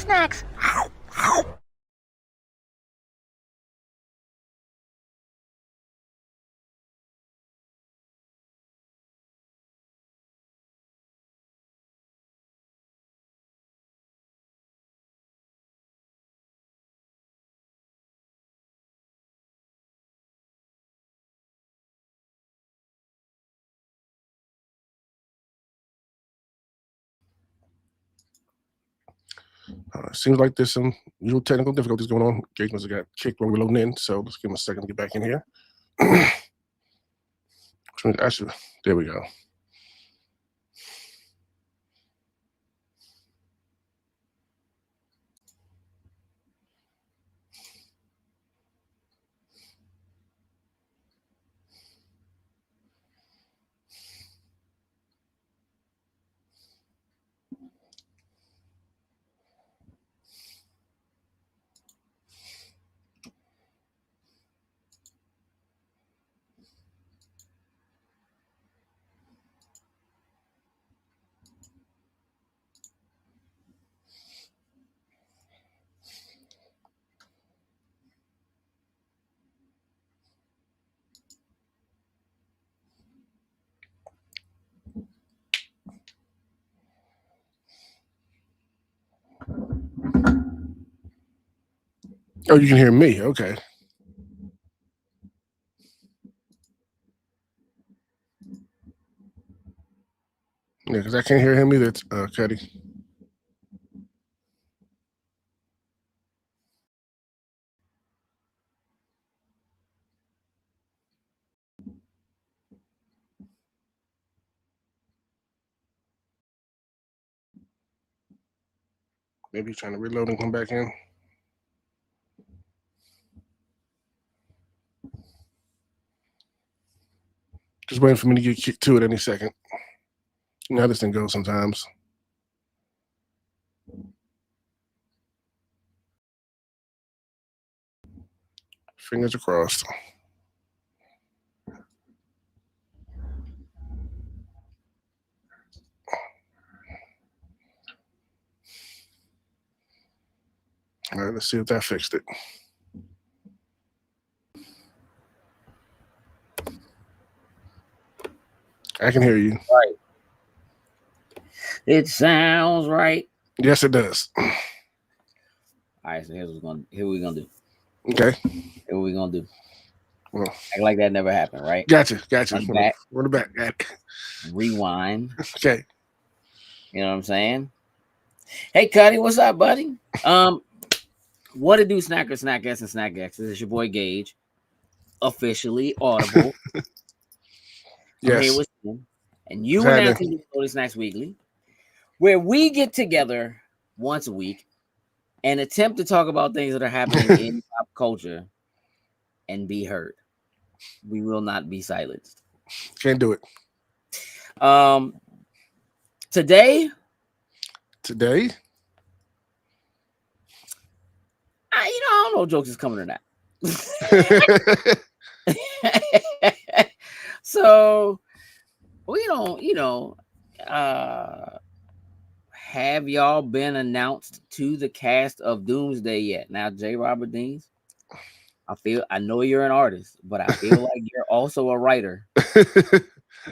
snacks. Seems like there's some usual technical difficulties going on. Engagements got kicked when we're loading in, so let's give them a second to get back in here. There we go. Oh, you can hear me. Okay. Yeah, because I can't hear him either, Cuddy. Maybe he's trying to reload and come back in. Just waiting for me to get kicked to it any second. You know how this thing goes sometimes. Fingers are crossed. All right, let's see if that fixed it. I can hear you. Right. It sounds right. Yes, it does. All right, so here's what we're gonna do. Okay. Here's what we're gonna do. Well, act like that never happened, right? Gotcha. We're the back. Rewind. Okay. You know what I'm saying? Hey, Cuddy, what's up, buddy? What to do, Snackers, Snackettes, and Snack X? This is your boy Gage, officially audible. Yes. I'm here with you, and you are now can do Loaded Snacks Weekly, where we get together once a week and attempt to talk about things that are happening in pop culture and be heard. We will not be silenced. Can't do it. Today, I don't know if jokes is coming or not. So we don't, have y'all been announced to the cast of Doomsday yet? Now, J. Robert Deans, I know you're an artist, but I feel like you're also a writer.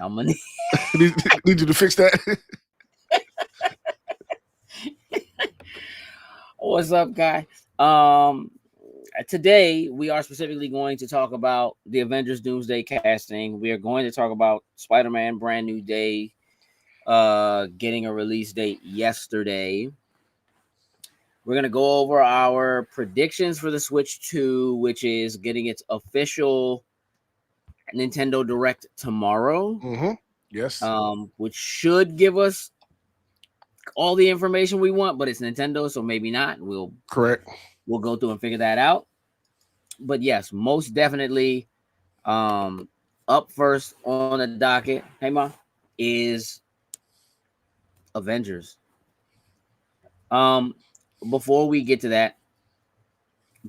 I'm gonna need you to fix that. What's up, guy? Today we are specifically going to talk about the Avengers Doomsday casting. We are going to talk about Spider-Man Brand New Day getting a release date yesterday. We're going to go over our predictions for the Switch 2, which is getting its official Nintendo Direct tomorrow. Mm-hmm. Yes. Which should give us all the information we want, but it's Nintendo, so maybe not. We'll go through and figure that out. But yes, most definitely up first on the docket, hey Ma, is Avengers. Before we get to that,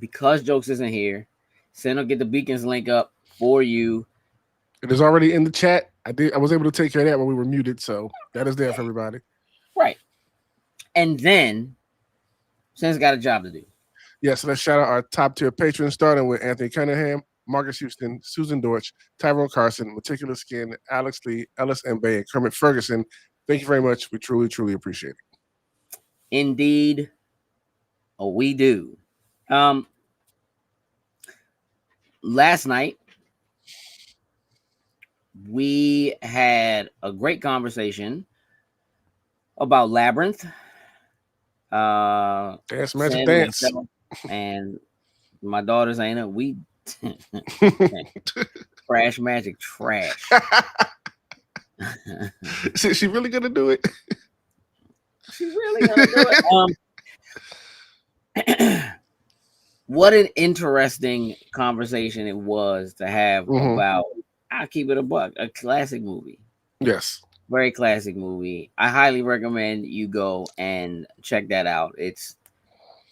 because Jokes isn't here, Sen will get the Beacons link up for you. It is already in the chat. I was able to take care of that when we were muted, so that is there for everybody. Right. And then Sin's got a job to do. Yeah, so let's shout out our top tier patrons, starting with Anthony Cunningham, Marcus Houston, Susan Dortch, Tyrone Carson, Meticulous Skin, Alex Lee, Ellis Mbaye, and Kermit Ferguson. Thank you very much. We truly, truly appreciate it. Indeed, we do. Last night we had a great conversation about Labyrinth. Dance Magic Sin, Dance. myself, and my daughters ain't it. We Crash Magic trash. Is she really gonna do it? She really gonna do it. What an interesting conversation it was to have about, I'll keep it a buck, a classic movie. Yes. Very classic movie. I highly recommend you go and check that out. It's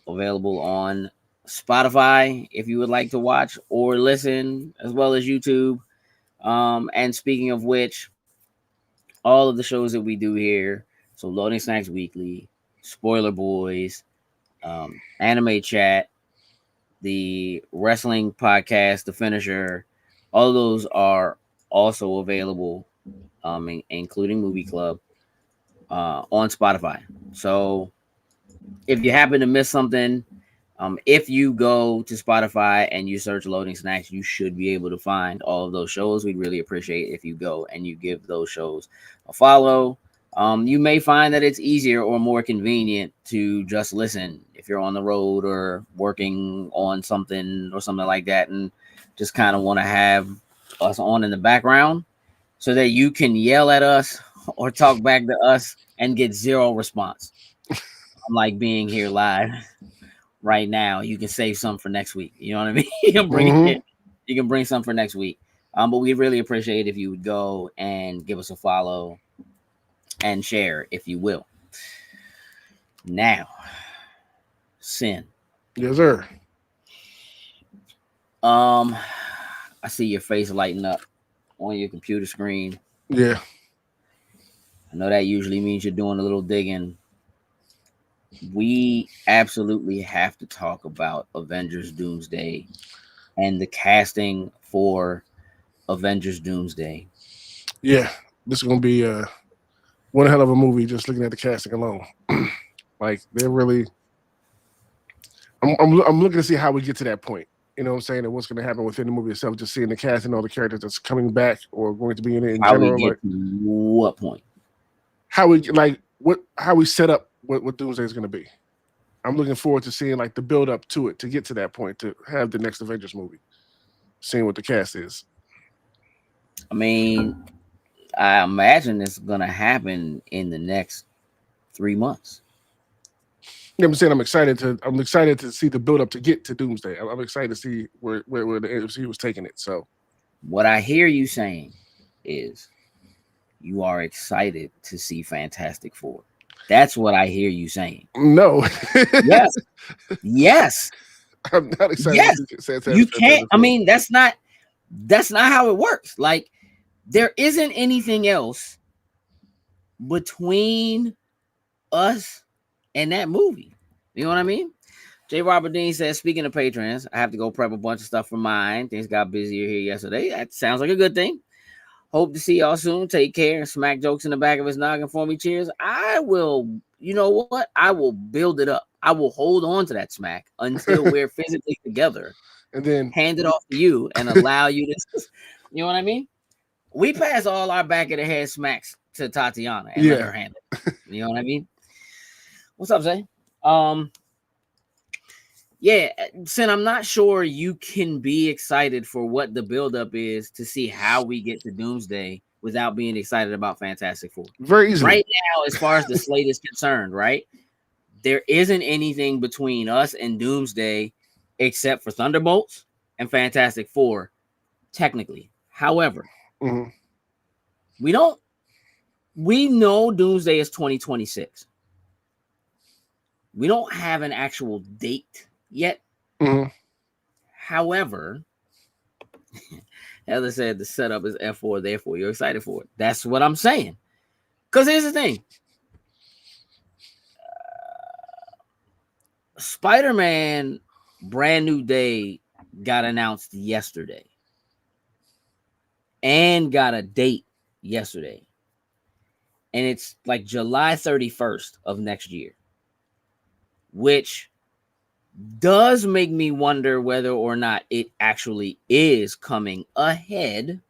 available on Spotify if you would like to watch or listen, as well as YouTube. And speaking of which, all of the shows that we do here, so Loading Snacks Weekly, Spoiler Boys, Anime Chat, the wrestling podcast, The Finisher, all of those are also available, including Movie Club, on Spotify. So if you happen to miss something, if you go to Spotify and you search Loading Snacks, you should be able to find all of those shows. We'd really appreciate if you go and you give those shows a follow. You may find that it's easier or more convenient to just listen if you're on the road or working on something or something like that, and just kind of want to have us on in the background so that you can yell at us or talk back to us and get zero response. I'm like being here live right now. You can save some for next week. You know what I mean? You can bring it. You can bring some for next week. But we'd really appreciate if you would go and give us a follow and share, if you will. Now, Sin. Yes, sir. I see your face lighting up on your computer screen. Yeah. I know that usually means you're doing a little digging. We absolutely have to talk about Avengers Doomsday and the casting for Avengers Doomsday. Yeah, this is gonna be one hell of a movie. Just looking at the casting alone, like they're really. I'm looking to see how we get to that point. You know what I'm saying? And what's going to happen within the movie itself. Just seeing the cast and all the characters that's coming back or going to be in it in how general. We get like to what point? How we set up what Doomsday is going to be. I'm looking forward to seeing like the build up to it to get to that point to have the next Avengers movie. Seeing what the cast is. I mean, I imagine it's going to happen in the next 3 months. Yeah, I'm saying I'm excited to see the build up to get to Doomsday. I'm excited to see where the MCU was taking it. So, what I hear you saying is you are excited to see Fantastic Four. That's what I hear you saying. No. Yes. Yes. I'm not excited. Yes. To see Fantastic You can't. Four. I mean, that's not how it works. Like, there isn't anything else between us and that movie. You know what I mean? J. Robert Dean says, speaking of patrons, I have to go prep a bunch of stuff for mine. Things got busier here yesterday. That sounds like a good thing. Hope to see y'all soon. Take care. And smack jokes in the back of his noggin for me. Cheers. I will, you know what? I will build it up. I will hold on to that smack until we're physically together. And then hand it off to you and allow you to, you know what I mean? We pass all our back of the head smacks to Tatiana and let her handle it. You know what I mean? What's up, Zay? Yeah, Sin, I'm not sure you can be excited for what the buildup is to see how we get to Doomsday without being excited about Fantastic Four. Very easily. Right now, as far as the slate is concerned, right? There isn't anything between us and Doomsday except for Thunderbolts and Fantastic Four, technically. However, we know Doomsday is 2026. We don't have an actual date yet. However, Heather said the setup is F4, therefore you're excited for it. That's what I'm saying. Because here's the thing. Spider-Man Brand New Day got announced yesterday and got a date yesterday. And it's like July 31st of next year, which does make me wonder whether or not it actually is coming ahead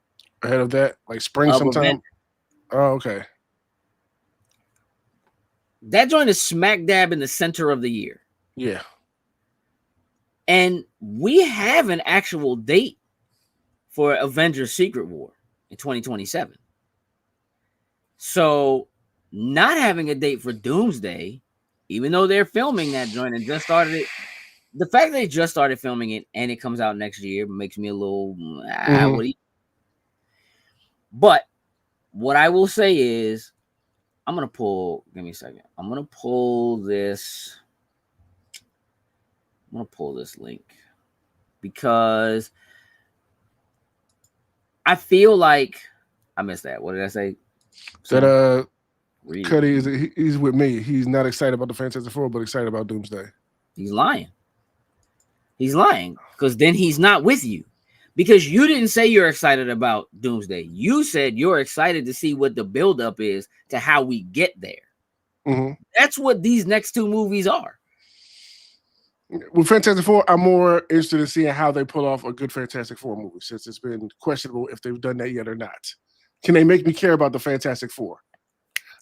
Of that, like spring of event. sometime. Oh, okay. That joint is smack dab in the center of the year. Yeah. And we have an actual date for Avengers Secret War in 2027. So not having a date for Doomsday, even though they're filming that joint and just started it, the fact they just started filming it and it comes out next year makes me a little what do you. But what I will say is I'm gonna pull, give me a second. I'm gonna pull this link because I feel like I missed that. What did I say? That Cuddy he's with me. He's not excited about the Fantastic Four, but excited about Doomsday. He's lying. He's lying because then he's not with you. Because you didn't say you're excited about Doomsday. You said you're excited to see what the buildup is to how we get there. Mm-hmm. That's what these next two movies are. With Fantastic Four, I'm more interested in seeing how they pull off a good Fantastic Four movie, since it's been questionable if they've done that yet or not. Can they make me care about the Fantastic Four?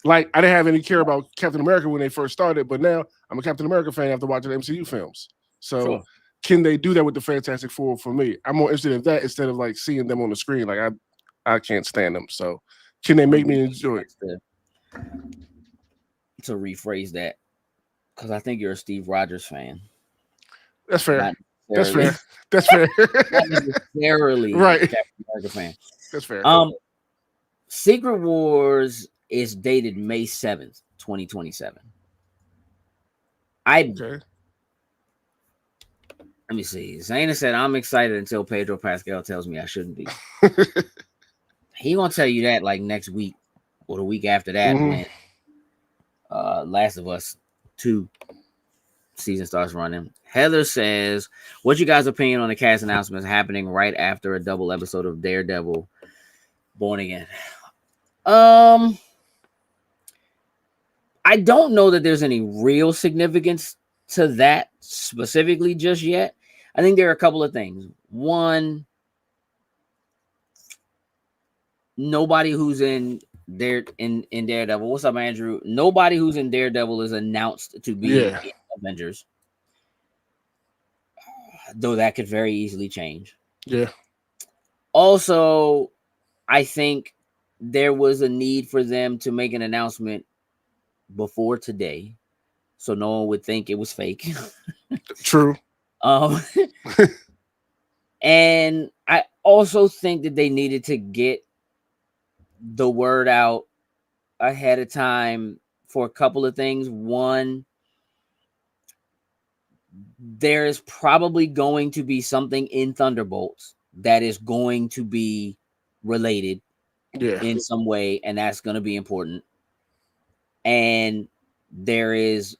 Like, I didn't have any care about Captain America when they first started, but now I'm a Captain America fan after watching the MCU films. So Sure. Can they do that with the Fantastic Four for me? I'm more interested in that instead of like seeing them on the screen. Like I can't stand them. So can they make me enjoy it? To rephrase that, because I think you're a Steve Rogers fan. That's fair. That's fair. That's fair. Not necessarily right. Captain America fan. That's fair. Secret Wars is dated May 7th, 2027. Okay. Let me see. Zayna said, I'm excited until Pedro Pascal tells me I shouldn't be. He gonna tell you that like next week or the week after that when Last of Us 2 season starts running. Heather says, what's your guys' opinion on the cast announcements happening right after a double episode of Daredevil Born Again? I don't know that there's any real significance to that specifically just yet. I think there are a couple of things. One, nobody who's in Daredevil. What's up, Andrew? Nobody who's in Daredevil is announced to be in Avengers. Though that could very easily change. Yeah. Also, I think there was a need for them to make an announcement before today, so no one would think it was fake. True. And I also think that they needed to get the word out ahead of time for a couple of things. One, there is probably going to be something in Thunderbolts that is going to be related in some way, and that's going to be important. And there is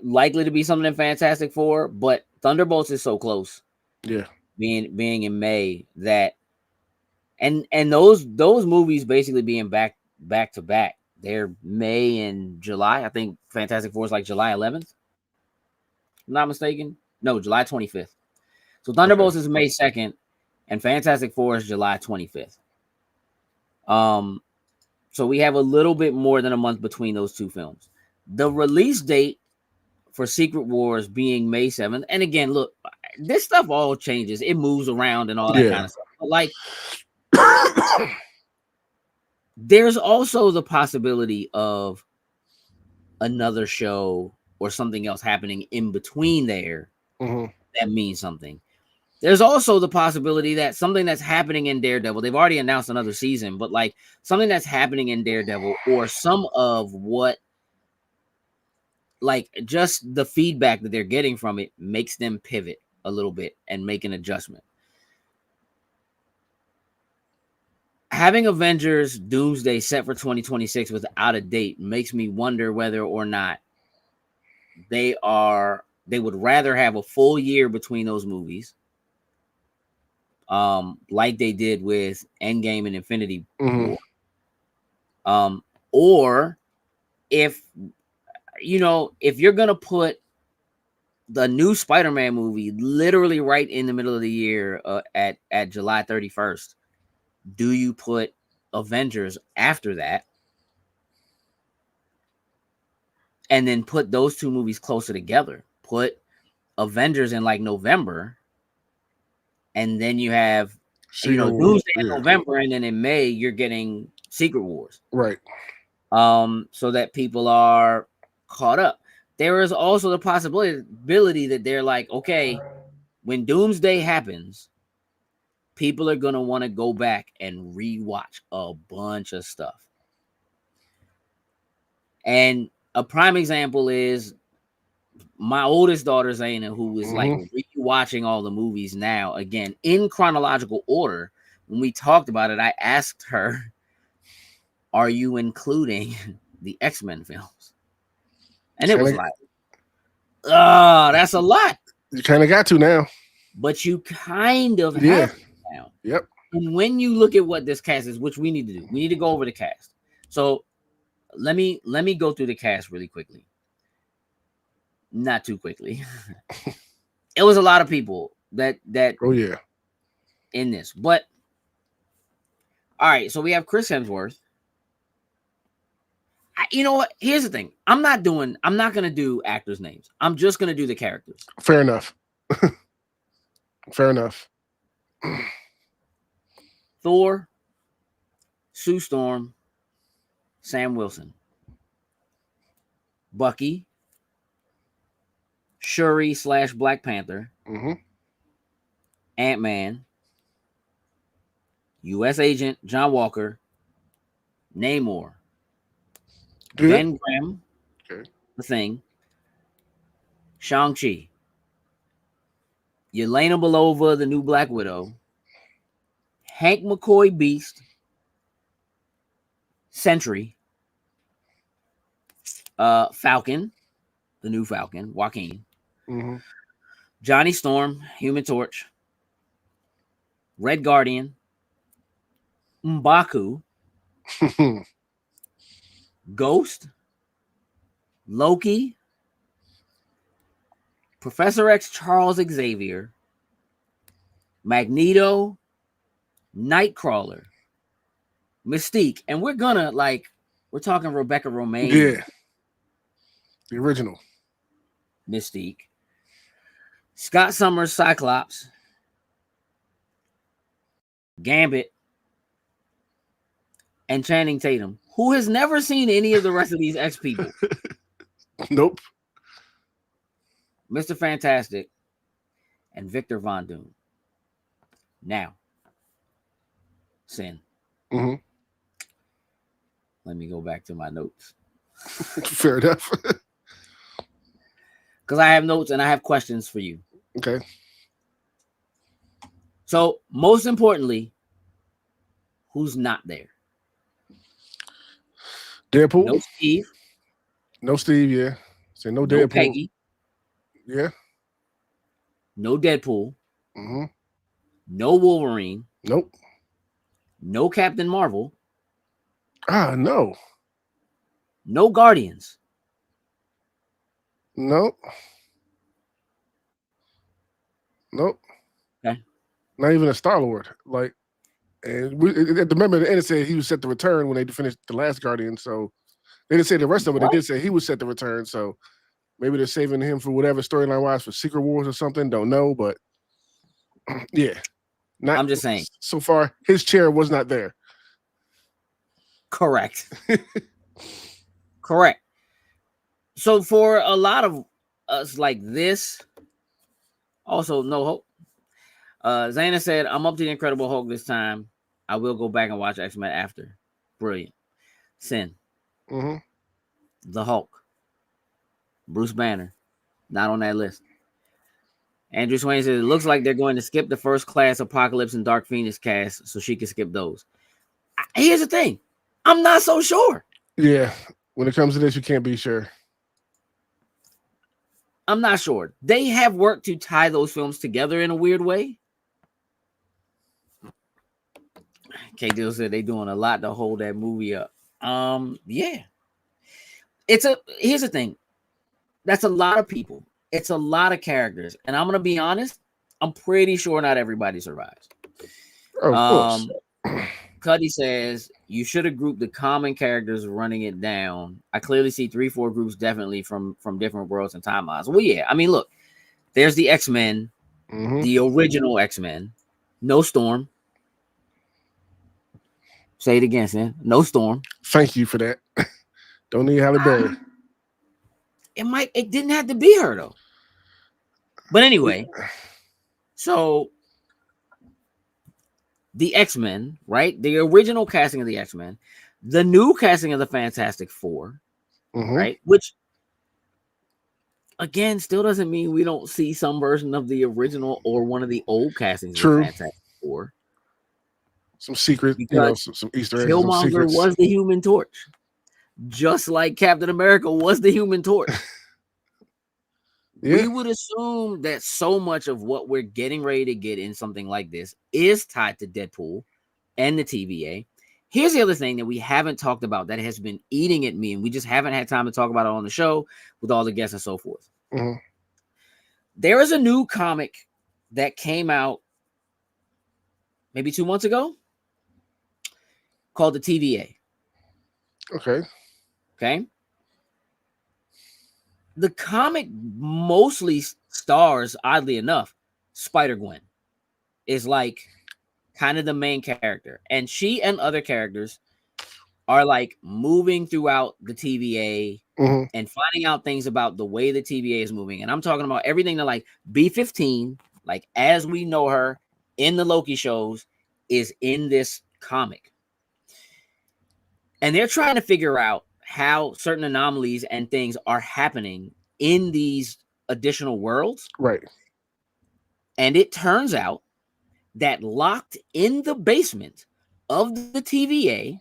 likely to be something in Fantastic Four, but Thunderbolts is so close. Yeah. Being in May that and those movies basically being back to back. They're May and July. I think Fantastic Four is like July 11th. I'm not mistaken. No, July 25th. So Thunderbolts is May 2nd and Fantastic Four is July 25th. So we have a little bit more than a month between those two films. The release date for Secret Wars being May 7th. And again, look, this stuff all changes. It moves around and all that kind of stuff. But like, there's also the possibility of another show or something else happening in between there that means something. There's also the possibility that something that's happening in Daredevil, they've already announced another season, but like something that's happening in Daredevil or some of what, like just the feedback that they're getting from it makes them pivot a little bit and make an adjustment. Having Avengers Doomsday set for 2026 without a date makes me wonder whether or not they would rather have a full year between those movies, like they did with Endgame and Infinity War. Or if you're gonna put the new Spider-Man movie literally right in the middle of the year, at July 31st, do you put Avengers after that, and then put those two movies closer together? Put Avengers in like November, and then you have Doomsday in November, and then in May you're getting Secret Wars, right? So that people are caught up. There is also the possibility that they're like, okay, when Doomsday happens, people are gonna want to go back and rewatch a bunch of stuff. And a prime example is my oldest daughter Zaina, who is like rewatching all the movies now again in chronological order. When we talked about it, I asked her, "Are you including the X-Men films?" And it was like, that's a lot. You kind of got to now. But you kind of have to now. Yep. And when you look at what this cast is, which we need to do, we need to go over the cast. So let me go through the cast really quickly. Not too quickly. It was a lot of people that in this. But all right, so we have Chris Hemsworth. You know what? Here's the thing. I'm not gonna do actors' names. I'm just gonna do the characters. Fair enough. Fair enough. Thor, Sue Storm, Sam Wilson, Bucky, Shuri / Black Panther, Ant-Man, U.S. Agent John Walker, Namor, Ben Grimm, The Thing, Shang-Chi, Yelena Belova, the new Black Widow, Hank McCoy, Beast, Sentry, Falcon, the new Falcon, Joaquin, Johnny Storm, Human Torch, Red Guardian, M'Baku, Ghost, Loki, Professor X Charles Xavier, Magneto, Nightcrawler, Mystique, and we're talking Rebecca Romijn. Yeah. The original. Mystique. Scott Summers, Cyclops, Gambit, and Channing Tatum, who has never seen any of the rest of these X people. Nope. Mr. Fantastic, and Victor Von Doom. Now, Sin. Mm-hmm. Let me go back to my notes. Fair enough. Because I have notes and I have questions for you. Okay. So, most importantly, who's not there? Deadpool? No Steve. No Steve, yeah. Say no Deadpool. No Peggy. Yeah. No Deadpool. Mm-hmm. No Wolverine. Nope. No Captain Marvel. No. No Guardians. Nope. Nope. Okay. Not even a Star-Lord. Like, and remember the end it said he was set to return when they finished the last Guardian, so they didn't say the rest of it. They did say he was set to return, so maybe they're saving him for whatever storyline wise for Secret Wars or something. Don't know, but yeah. I'm just saying. So far, his chair was not there. Correct. Correct. So for a lot of us like this, also no hope. Zaina said, I'm up to the Incredible Hulk this time. I will go back and watch X-Men after. Brilliant. Sin. Mm-hmm. The Hulk. Bruce Banner. Not on that list. Andrew Swain says, it looks like they're going to skip the First Class, Apocalypse, and Dark Phoenix cast so she can skip those. Here's the thing. I'm not so sure. Yeah. When it comes to this, you can't be sure. I'm not sure. They have worked to tie those films together in a weird way. K Dill said they doing a lot to hold that movie up. Yeah. Here's the thing. That's a lot of people. It's a lot of characters. And I'm gonna be honest, I'm pretty sure not everybody survives. Oh, of course. Cuddy says you should have grouped the common characters running it down. I clearly see 3-4 groups definitely from different worlds and timelines. Well, yeah. I mean, look, there's the X-Men, the original X-Men. No Storm. Say it again, Sam. No Storm. Thank you for that. Don't need Halle Berry. It didn't have to be her though. But anyway, so the X-Men, right? The original casting of the X-Men, the new casting of the Fantastic Four, right? Which again still doesn't mean we don't see some version of the original or one of the old castings of the Fantastic Four. Some secret, some Easter eggs. Killmonger was the Human Torch, just like Captain America was the Human Torch. We would assume that so much of what we're getting ready to get in something like this is tied to Deadpool and the TVA. Here's the other thing that we haven't talked about that has been eating at me, and we just haven't had time to talk about it on the show with all the guests and so forth. There is a new comic that came out maybe 2 months ago called the TVA. Okay. The comic mostly stars, oddly enough, Spider-Gwen is like kind of the main character. And she and other characters are like moving throughout the TVA and finding out things about the way the TVA is moving. And I'm talking about everything that like B-15, like as we know her in the Loki shows, is in this comic. And they're trying to figure out how certain anomalies and things are happening in these additional worlds. Right. And it turns out that locked in the basement of the TVA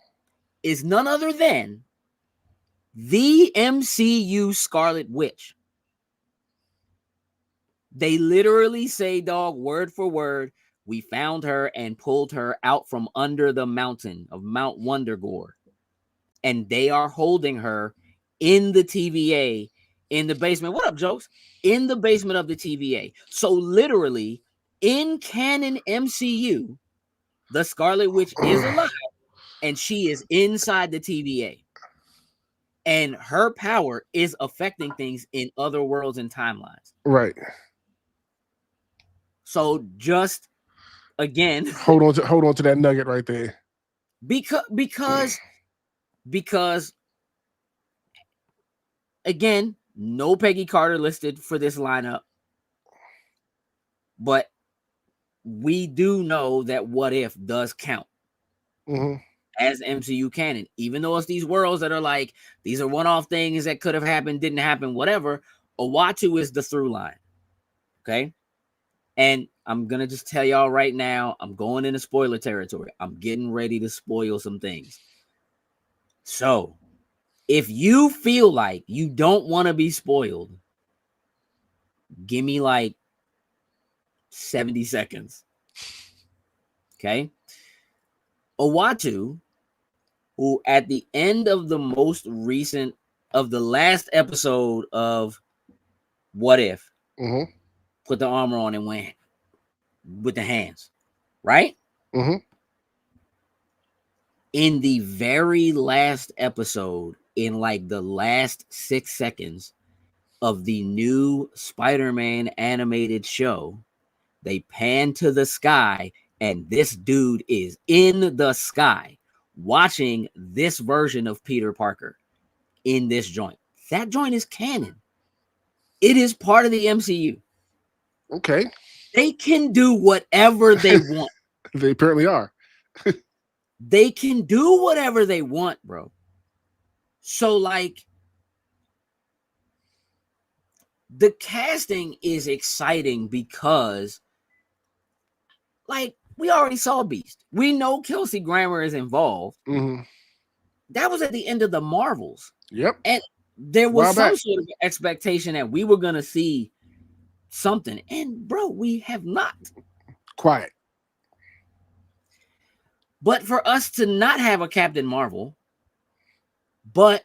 is none other than the MCU Scarlet Witch. They literally say, dog, word for word, we found her and pulled her out from under the mountain of Mount Wondergore. And they are holding her in the TVA in the basement. What up, Jokes? In the basement of the TVA. So literally, in canon MCU, the Scarlet Witch is alive and she is inside the TVA. And her power is affecting things in other worlds and timelines. Right. So just again, hold on to that nugget right there. Because again, no Peggy Carter listed for this lineup, but we do know that What If does count as MCU canon, even though it's these worlds that are like, these are one-off things that could have happened, didn't happen, whatever. Owatu is the through line. Okay. And I'm going to just tell y'all right now, I'm going into spoiler territory. I'm getting ready to spoil some things. So if you feel like you don't want to be spoiled, give me like 70 seconds. Okay. Owatu, who at the end of the most recent of the last episode of What If, put the armor on and went with the hands, right? In the very last episode, in like the last 6 seconds of the new Spider-Man animated show, they pan to the sky and this dude is in the sky watching this version of Peter Parker in this joint. That joint is canon. It is part of the MCU. Okay. They can do whatever they want. They apparently are. They can do whatever they want, bro. So, like, the casting is exciting because, like, we already saw Beast. We know Kelsey Grammer is involved. That was at the end of the Marvels. Yep. And there was While some back. sort of expectation that we were going to see something. And, bro, we have not. Quiet. But for us to not have a Captain Marvel, but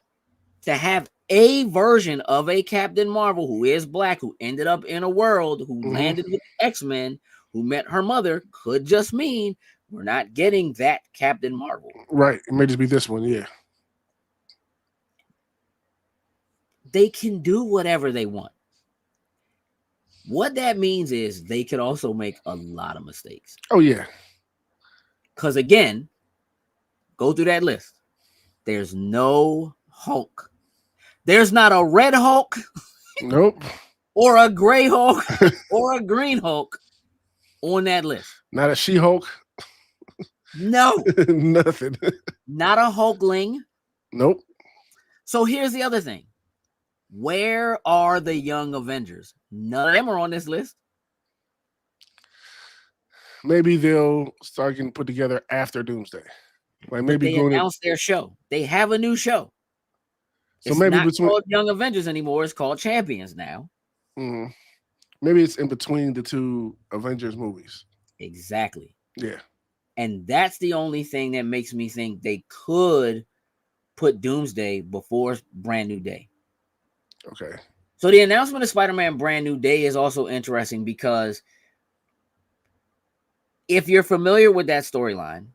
to have a version of a Captain Marvel who is black, who ended up in a world, who landed with X-Men, who met her mother, could just mean we're not getting that Captain Marvel. Right. It may just be this one. Yeah. They can do whatever they want. What that means is they could also make a lot of mistakes. Oh, yeah. Because again, go through that list. There's no Hulk. There's not a red Hulk. Nope. Or a gray Hulk or a green Hulk on that list. Not a She-Hulk. No. Nothing. Not a Hulkling. Nope. So here's the other thing. Where are the Young Avengers? None of them are on this list. Maybe they'll start getting put together after Doomsday. Like maybe they announced their show. They have a new show. So it's maybe not between called Young Avengers anymore. It's called Champions now. Mm-hmm. Maybe it's in between the two Avengers movies. Exactly. Yeah. And that's the only thing that makes me think they could put Doomsday before Brand New Day. Okay. So the announcement of Spider-Man Brand New Day is also interesting because if you're familiar with that storyline,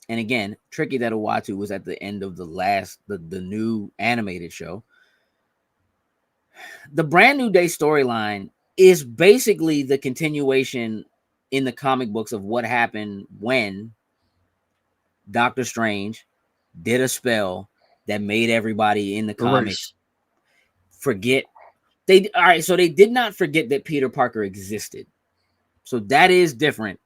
and again, tricky that Uatu was at the end of the new animated show. The Brand New Day storyline is basically the continuation in the comic books of what happened when Doctor Strange did a spell that made everybody in the comics forget. So they did not forget that Peter Parker existed. So that is different.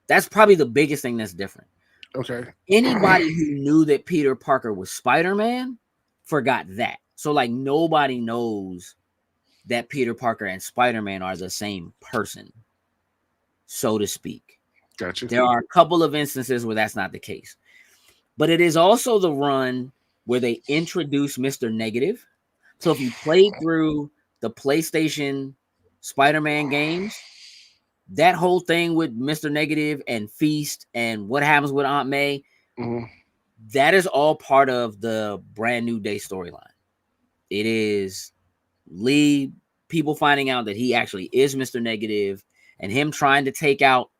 That's probably the biggest thing that's different. Okay. Anybody who knew that Peter Parker was Spider-Man forgot that. So like nobody knows that Peter Parker and Spider-Man are the same person, so to speak. Gotcha. There are a couple of instances where that's not the case. But it is also the run where they introduce Mr. Negative. So if you played through the PlayStation Spider-Man games, that whole thing with Mr. Negative and Feast and what happens with Aunt May, that is all part of the Brand New Day storyline. It is Lee, people finding out that he actually is Mr. Negative and him trying to take out,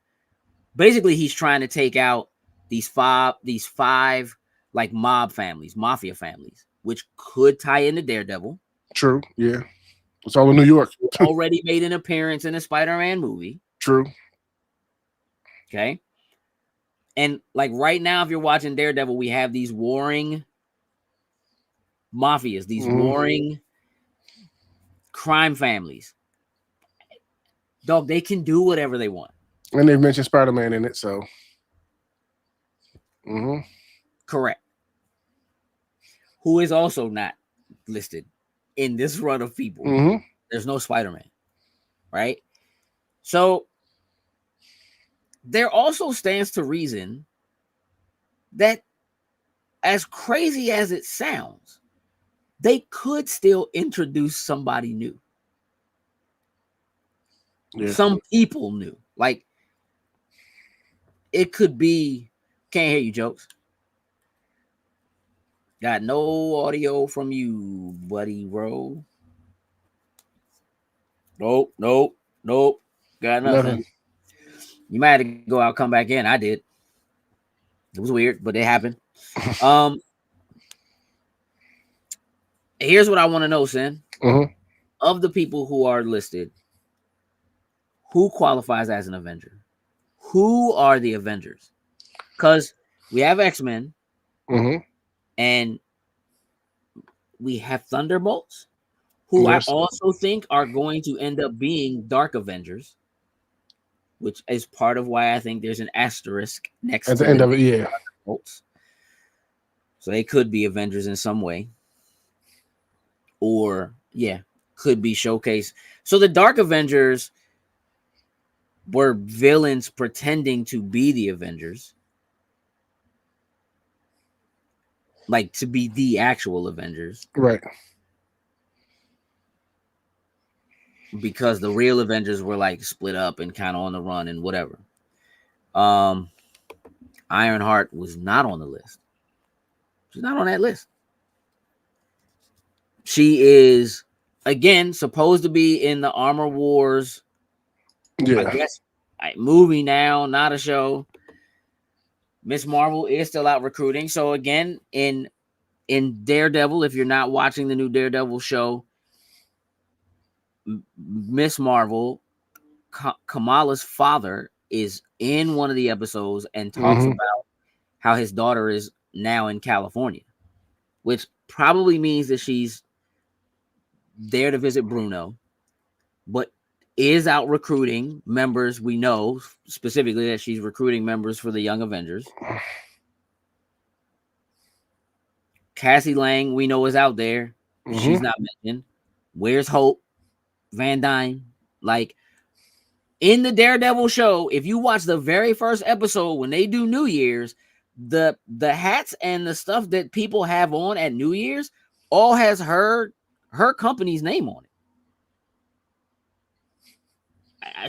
basically he's trying to take out these five like mafia families, which could tie into Daredevil. True. Yeah. It's all in New York. Already made an appearance in a Spider-Man movie. True. Okay. And like right now, if you're watching Daredevil, we have these warring mafias, these warring crime families. Dog, they can do whatever they want. And they've mentioned Spider-Man in it, so. Correct. Who is also not listed in this run of people. There's no Spider-Man, right? So there also stands to reason that, as crazy as it sounds, they could still introduce somebody new. Yeah. Some people new. Like, it could be, can't hear you, Jokes. Got no audio from you, buddy, bro. Nope. Got nothing. You might have to go out, come back in. I did. It was weird, but it happened. Here's what I want to know, Sin. Of the people who are listed, who qualifies as an Avenger? Who are the Avengers? Because we have X-Men, and we have Thunderbolts, who I also think are going to end up being Dark Avengers, which is part of why I think there's an asterisk next at the end of it. Yeah. Thunderbolts. So they could be Avengers in some way. Or, could be showcased. So the Dark Avengers were villains pretending to be the Avengers. like to be the actual Avengers, Right. because the real Avengers were like split up and kind of on the run and whatever. Um, Ironheart was not on the list. She's not on that list. She is again supposed to be in the Armor Wars, I Yeah. guess, movie now, not a show. Miss Marvel is still out recruiting. So again, in Daredevil, if you're not watching the new Daredevil show, Miss Marvel, Kamala's father is in one of the episodes and talks Mm-hmm. about how his daughter is now in California, which probably means that she's there to visit Bruno, but is out recruiting members. We know specifically that she's recruiting members for the Young Avengers. Cassie Lang, we know, is out there. Mm-hmm. She's not mentioned. Where's Hope Van Dyne? Like in the Daredevil show, if you watch the very first episode when they do New Year's, the hats and the stuff that people have on at New Year's all has her company's name on it.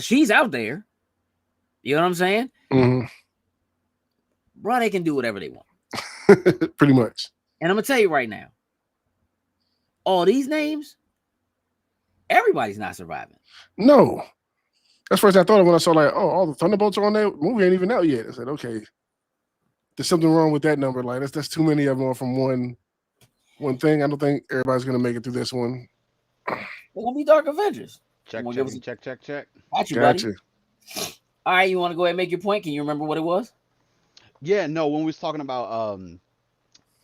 She's out there. You know what I'm saying? Mm-hmm. Bro, they can do whatever they want. Pretty much. And I'm gonna tell you right now, all these names, everybody's not surviving. No. That's first I thought of when I saw like, oh, all the Thunderbolts are on there. Movie ain't even out yet. I said, okay, there's something wrong with that number. Like that's too many of them from one thing. I don't think everybody's gonna make it through this one. They're gonna be Dark Avengers. Check. Got you, Gotcha. buddy. All right, you want to go ahead and make your point? Can you remember what it was? Yeah, no, when we was talking about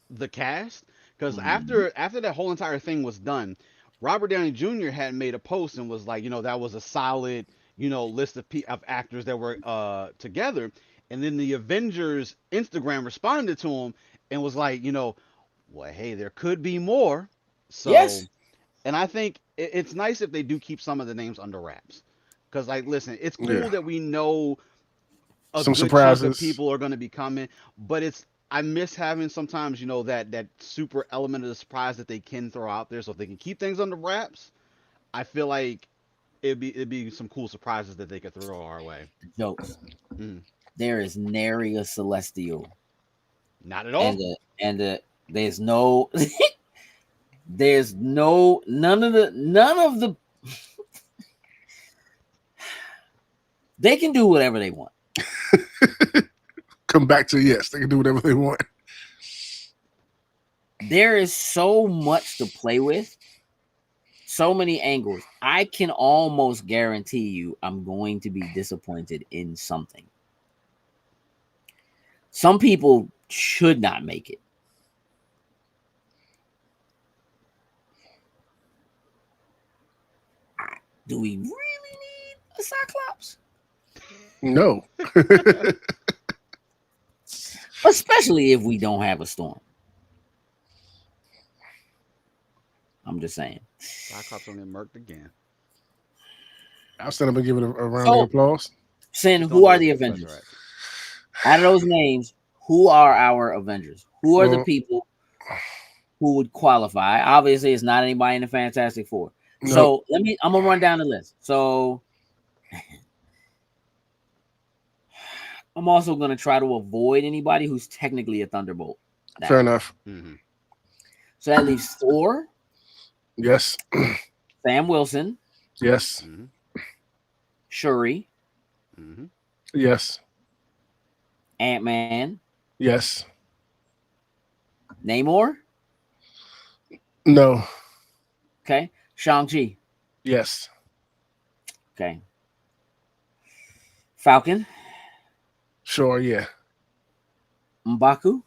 the cast, because after that whole entire thing was done, Robert Downey Jr. had made a post and was like, that was a solid, list of actors that were together, and then the Avengers Instagram responded to him and was like, well, hey, there could be more. So, Yes. And I think it's nice if they do keep some of the names under wraps, because like, listen, it's cool that we know some good surprises. chunk of people are going to be coming, but I miss having sometimes that super element of the surprise that they can throw out there. So if they can keep things under wraps, I feel like it'd be some cool surprises that they could throw our way. Jokes. Mm. There is nary a Celestial. Not at all. And there's no there's none of the they can do whatever they want. Come back to yes, they can do whatever they want. There is so much to play with, so many angles. I can almost guarantee you I'm going to be disappointed in something. Some people should not make it. Do we really need a Cyclops? No. Especially if we don't have a Storm. I'm just saying. Cyclops only murked again. I'll stand up and give it a round of applause. Sin, who are the Avengers? Out of those names, who are our Avengers? Who are the people who would qualify? Obviously, it's not anybody in the Fantastic Four. No. So I'm gonna run down the list. So I'm also gonna try to avoid anybody who's technically a Thunderbolt. Fair enough. Mm-hmm. So that leaves Thor. Yes. Sam Wilson. Yes. Mm-hmm. Shuri. Mm-hmm. Yes. Ant-Man. Yes. Namor. No. Okay. Shang-Chi. Yes. Okay. Falcon. Sure, yeah. M'Baku.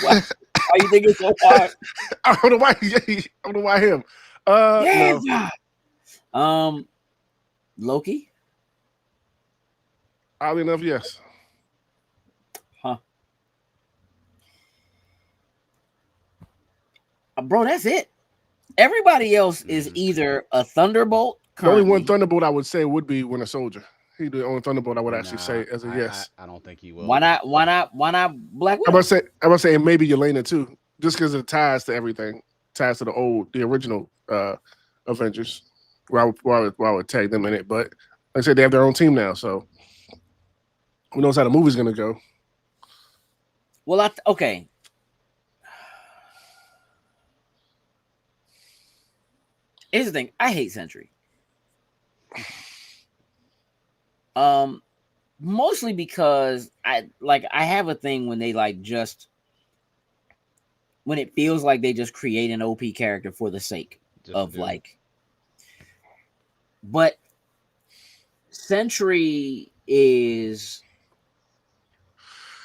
Why you think it's so hard? I don't know why him. Yeah. No. Loki. Oddly enough, yes. Huh. Bro, that's it. Everybody else is either a Thunderbolt. The only one Thunderbolt I would say would be Winter Soldier. He the only Thunderbolt I would actually Nah, say as a I yes. I don't think he will. Why not? Why not? Why not Black I'm Widow? about to say, and maybe Yelena too, just because it ties to everything, ties to the original Avengers. Where I would tag them in it, but like I said, they have their own team now, so who knows how the movie's gonna go? Well, okay. Here's the thing. I hate Sentry. Mostly because I have a thing when they when it feels like they just create an OP character for the sake Just to of do. but Sentry is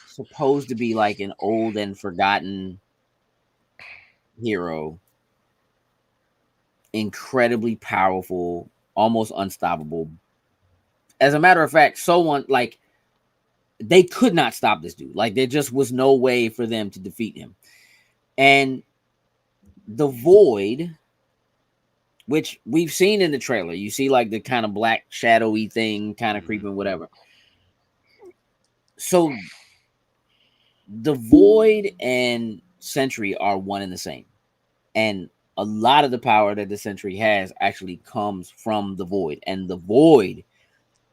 supposed to be like an old and forgotten hero, incredibly powerful, almost unstoppable. As a matter of fact, they could not stop this dude. Like there just was no way for them to defeat him. And the Void, which we've seen in the trailer, you see like the kind of black shadowy thing kind of creeping, whatever. So the Void and Sentry are one and the same. And a lot of the power that the Sentry has actually comes from the Void. And the Void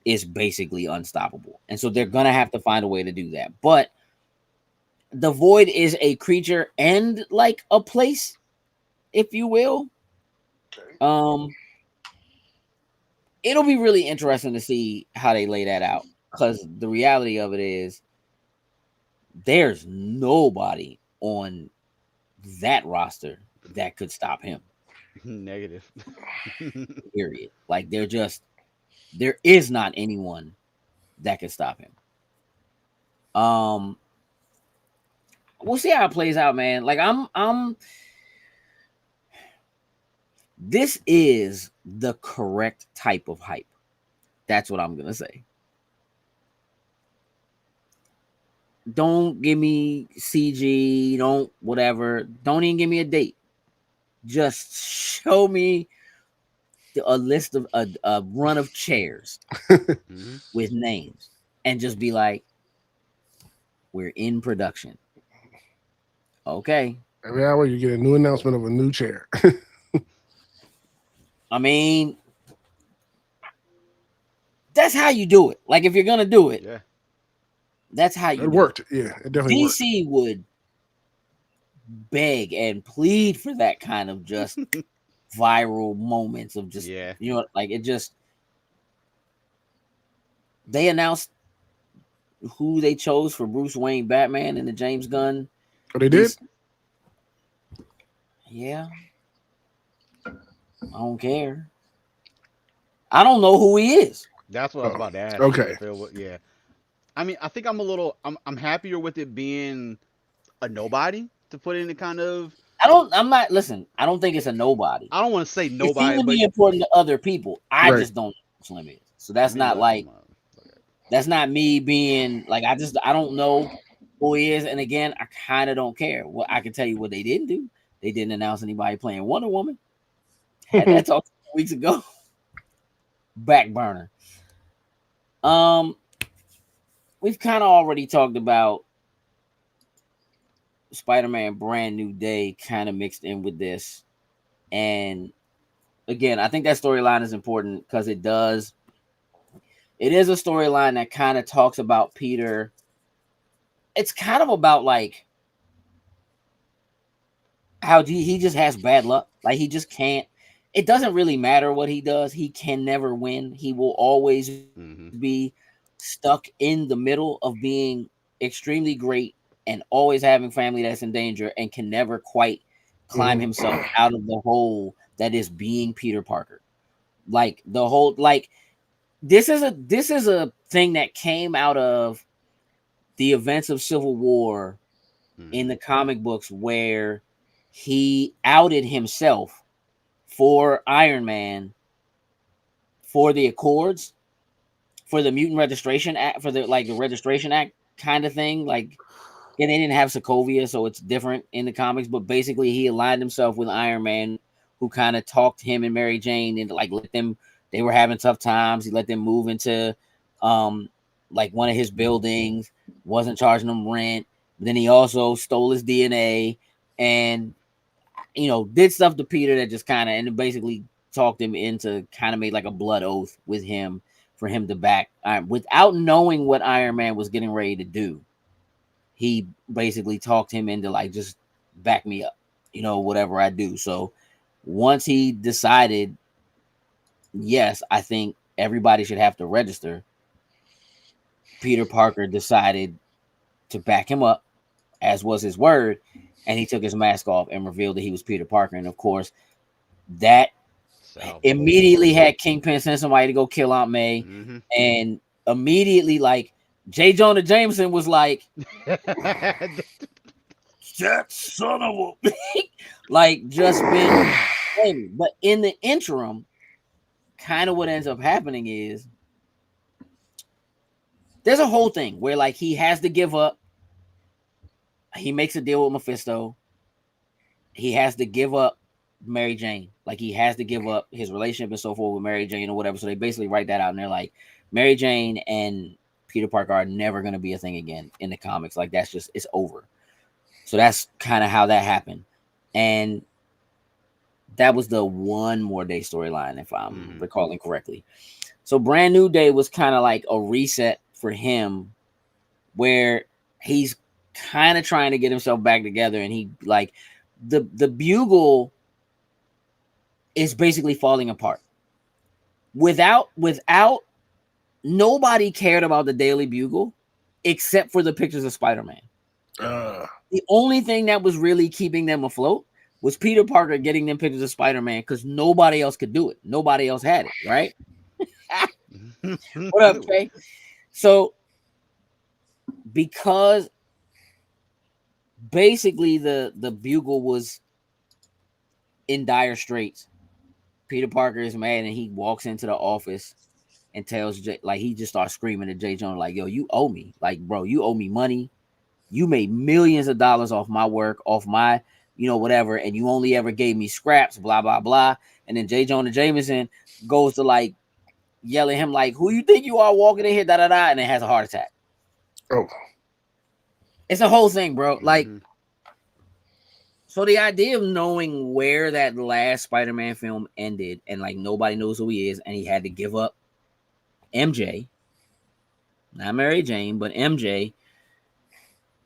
is basically unstoppable. And so they're going to have to find a way to do that. But the Void is a creature and like a place, if you will. It'll be really interesting to see how they lay that out, because the reality of it is there's nobody on that roster that could stop him. Negative. Period. Like there is not anyone that can stop him. We'll see how it plays out, man. Like I'm this is the correct type of hype. That's what I'm gonna say. Don't give me CG, don't whatever. Don't even give me a date. Just show me a list of a run of chairs with names and just be like, we're in production. Okay. Every hour you get a new announcement of a new chair. I mean, that's how you do it. Like if you're gonna do it, Yeah. that's how you It do worked. it. Yeah, it definitely worked. DC would beg and plead for that kind of just viral moments of just Yeah. like it just they announced who they chose for Bruce Wayne Batman in the James Gunn. Oh, they did? Yeah. I don't care. I don't know who he is. That's what I was Oh, about to ask you okay. if it was. Yeah. I mean, I think I'm happier with it being a nobody to put in the kind of. I don't think it's a nobody. I don't want to say It seemed nobody, to but be important to other people. I Right. just don't know who Slim is. So let that's me not look like him up. that's not me being like I don't know who he is. And again, I kind of don't care. Well, I can tell you what they didn't do. They didn't announce anybody playing Wonder Woman. Had that talk weeks ago. Back burner. We've kind of already talked about Spider-Man Brand New Day kind of mixed in with this. And again, I think that storyline is important because it is a storyline that kind of talks about Peter. It's kind of about like how he just has bad luck. Like he just can't. It doesn't really matter what he does. He can never win. He will always be stuck in the middle of being extremely great and always having family that's in danger and can never quite climb himself out of the hole that is being Peter Parker. Like the whole this is a thing that came out of the events of Civil War in the comic books, where he outed himself for Iron Man for the Accords, for the Mutant Registration Act, for the Registration Act kind of thing. Like, and they didn't have Sokovia, so it's different in the comics. But basically, he aligned himself with Iron Man, who kind of talked him and Mary Jane and like let them. They were having tough times. He let them move into um, like one of his buildings, wasn't charging him rent. But then he also stole his DNA and did stuff to Peter that just kind of and basically talked him into kind of made like a blood oath with him for him to back without knowing what Iron Man was getting ready to do. He basically talked him into like just back me up, whatever I do. So once he decided, yes, I think everybody should have to register, Peter Parker decided to back him up, as was his word, and he took his mask off and revealed that he was Peter Parker. And of course, that Set off a whole immediately boom. had Kingpin send somebody to go kill Aunt May, Mm-hmm. and immediately like J. Jonah Jameson was like, "That son of a," like just been. But in the interim, kind of what ends up happening is there's a whole thing where like he has to give up. He makes a deal with Mephisto. He has to give up Mary Jane. Like he has to give up his relationship and so forth with Mary Jane or whatever. So they basically write that out and they're like, Mary Jane and Peter Parker are never going to be a thing again in the comics. Like that's just, it's over. So that's kind of how that happened. And that was the One More Day storyline, if I'm recalling correctly. So Brand New Day was kind of like a reset for him where he's kind of trying to get himself back together. And he like the Bugle is basically falling apart. Without nobody cared about the Daily Bugle except for the pictures of Spider-Man. The only thing that was really keeping them afloat was Peter Parker getting them pictures of Spider-Man because nobody else could do it. Nobody else had it, right? What up, Trey? So because basically the Bugle was in dire straits, Peter Parker is mad and he walks into the office and tells Jay, like he just starts screaming at Jay Jonah, like, yo, you owe me. Like, bro, you owe me money. You made millions of dollars off my work, off my, whatever, and you only ever gave me scraps, blah, blah, blah. And then J. Jonah Jameson goes to like yell at him, like, who you think you are walking in here, da da da, and then has a heart attack. Oh. It's a whole thing, bro. Like, so the idea of knowing where that last Spider-Man film ended and like nobody knows who he is, and he had to give up MJ, not Mary Jane, but MJ.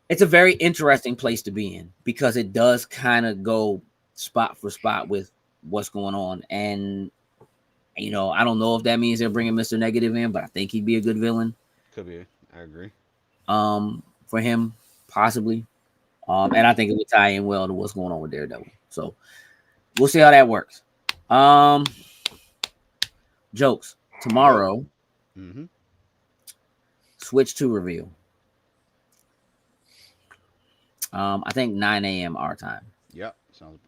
It's a very interesting place to be in because it does kind of go spot for spot with what's going on. And, I don't know if that means they're bringing Mr. Negative in, but I think he'd be a good villain. Could be. I agree. For him, possibly. And I think it would tie in well to what's going on with Daredevil. So we'll see how that works. Jokes. Tomorrow, Switch 2 reveal. I think 9 a.m. our time. Yep. Sounds.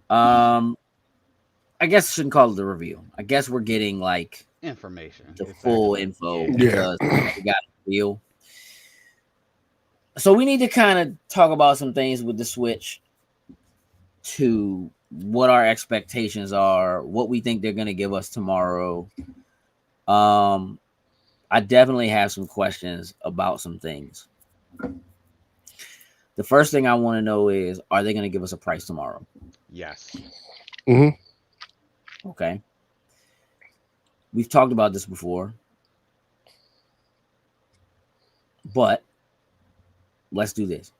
I guess I shouldn't call it the reveal. I guess we're getting like Information. the full info Yeah. because we got a reveal. So we need to kind of talk about some things with the Switch to what our expectations are, what we think they're going to give us tomorrow. I definitely have some questions about some things. The first thing I want to know is, are they going to give us a price tomorrow? Yes. Okay. We've talked about this before. But let's do this.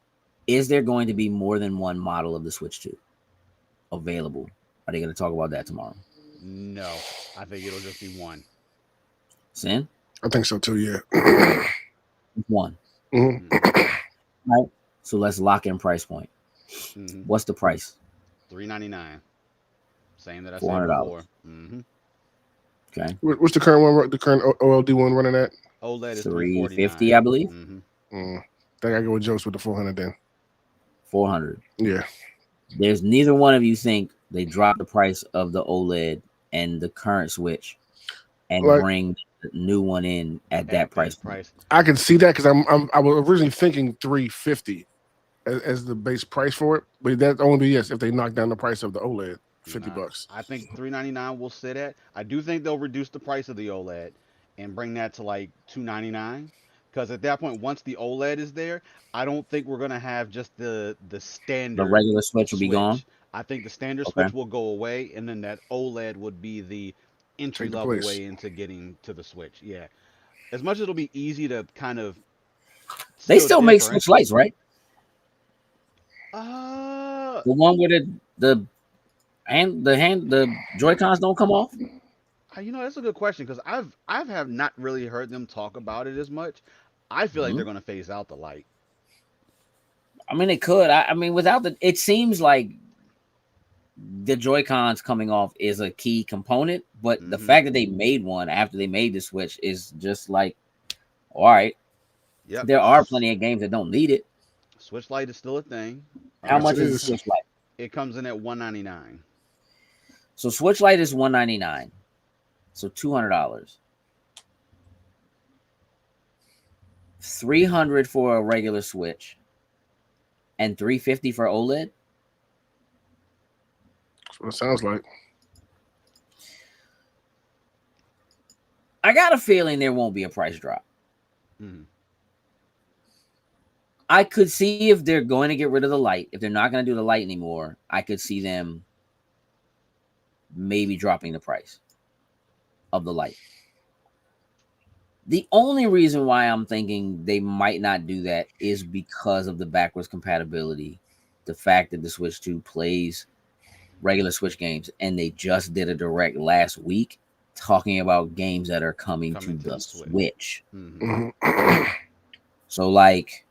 Is there going to be more than one model of the Switch 2 available? Are they going to talk about that tomorrow? No. I think it'll just be one. Sin? I think so too, yeah. One. Right. So let's lock in price point. What's the price? $399. Same that I said $400. before. Okay. What's the current one? The current OLD one running at? OLED is $350, I believe. I think I go with jokes with the 400 then. 400. Yeah. There's neither one of you think they drop the price of the OLED and the current Switch and bring the new one in at that price. I can see that because I was originally thinking 350 as the base price for it, but that only be if they knock down the price of the OLED $50. I think $399 will sit at. I do think they'll reduce the price of the OLED and bring that to like 299. Because at that point, once the OLED is there, I don't think we're gonna have just the The standard regular Switch will be gone. Switch. I think the standard Okay. Switch will go away, and then that OLED would be the entry Take the level place. way into getting to the Switch. Yeah, as much as it'll be easy to kind of They still still make Switch differentiate. Lights, right? Uh, The one where the Joy Cons don't come off. that's a good question because I've have not really heard them talk about it as much. I feel like Mhm. they're gonna phase out the light. I mean, it could. I mean, without it seems like the Joy Cons coming off is a key component, but the Hmm. fact that they made one after they made the Switch is just like, all right. Yep. There are plenty of games that don't need it. Switch Lite is still a thing. How Yes, much it is the is. Switch Lite? It comes in at 199. So Switch Lite is $199. So $200. 300 for a regular Switch and 350 for OLED. That's what it sounds like. I got a feeling there won't be a price drop. Mhm. I could see if they're going to get rid of the light. If they're not going to do the light anymore, I could see them maybe dropping the price of the light. The only reason why I'm thinking they might not do that is because of the backwards compatibility. The fact that the Switch 2 plays regular Switch games, and they just did a direct last week talking about games that are coming to Coming to the the Switch. Switch. Hmm. So, like,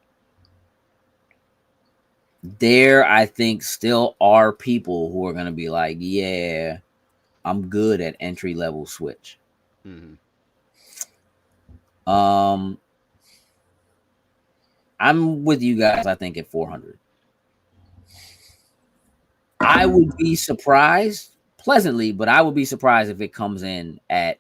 there, I think, still are people who are going to be like, yeah, I'm good at entry level Switch. Hmm. I'm with you guys, I think, at 400. I would be surprised pleasantly, but I would be surprised if it comes in at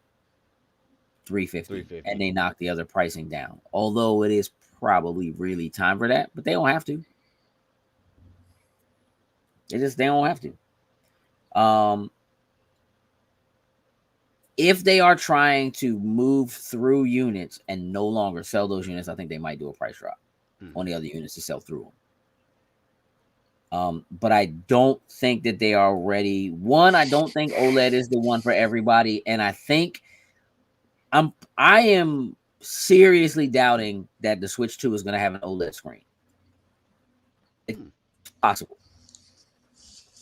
350 350. and they knock the other pricing down. Although it is probably really time for that, but they don't have to. They don't have to. If they are trying to move through units and no longer sell those units, I think they might do a price drop on the other units to sell through them. But I don't think that they are ready. One, I don't think OLED is the one for everybody, and I think I am seriously doubting that the Switch 2 is going to have an OLED screen. It's possible,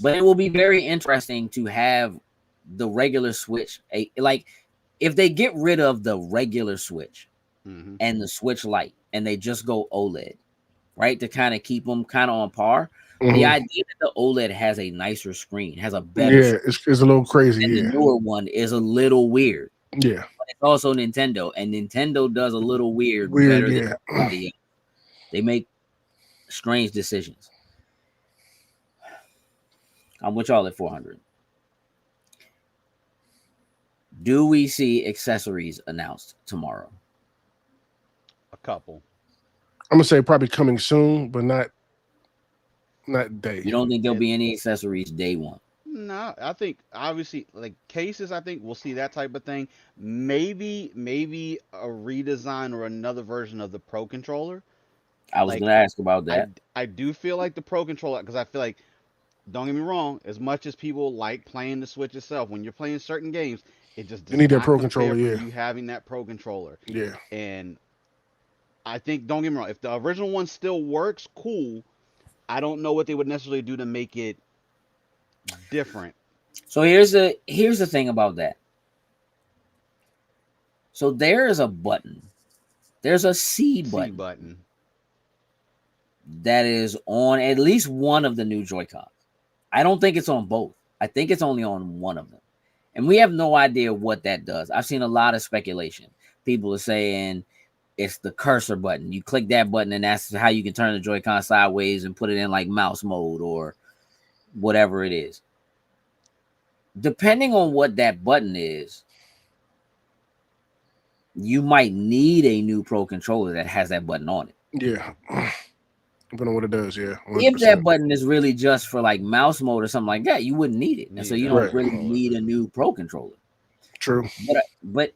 but it will be very interesting to have the regular Switch. Like if they get rid of the regular Switch and the Switch Lite, and they just go OLED, right, to kind of keep them kind of on par. The idea that the OLED has a nicer screen, has a better screen, it's a little crazy. and the newer one is a little weird. Yeah. But it's also Nintendo, and Nintendo does a little weird better than everybody else. They make strange decisions. I'm with y'all at 400. Do we see accessories announced tomorrow? A couple. I'm gonna say probably coming soon, but not day. You don't think there'll be any accessories day one? No, I think obviously like cases. I think we'll see that type of thing. Maybe a redesign or another version of the Pro controller. I was Like gonna ask about that. I do feel like the Pro controller because I feel like, don't get me wrong, as much as people like playing the Switch itself, when you're playing certain games, it just You does need that not Pro compare controller, for yeah. you having that Pro controller. Yeah. And I think, don't get me wrong, if the original one still works, cool. I don't know what they would necessarily do to make it different. So here's the thing about that. So there is a button. There's a C button that is on at least one of the new Joy-Cons. I don't think it's on both. I think it's only on one of them. And we have no idea what that does. I've seen a lot of speculation. People are saying it's the cursor button. You click that button and that's how you can turn the Joy-Con sideways and put it in like mouse mode or whatever it is. Depending on what that button is, you might need a new Pro controller that has that button on it. Yeah. Depending on what it does, yeah. 100%. If that button is really just for like mouse mode or something like that, you wouldn't need it. And so you don't really need a new Pro controller. True. But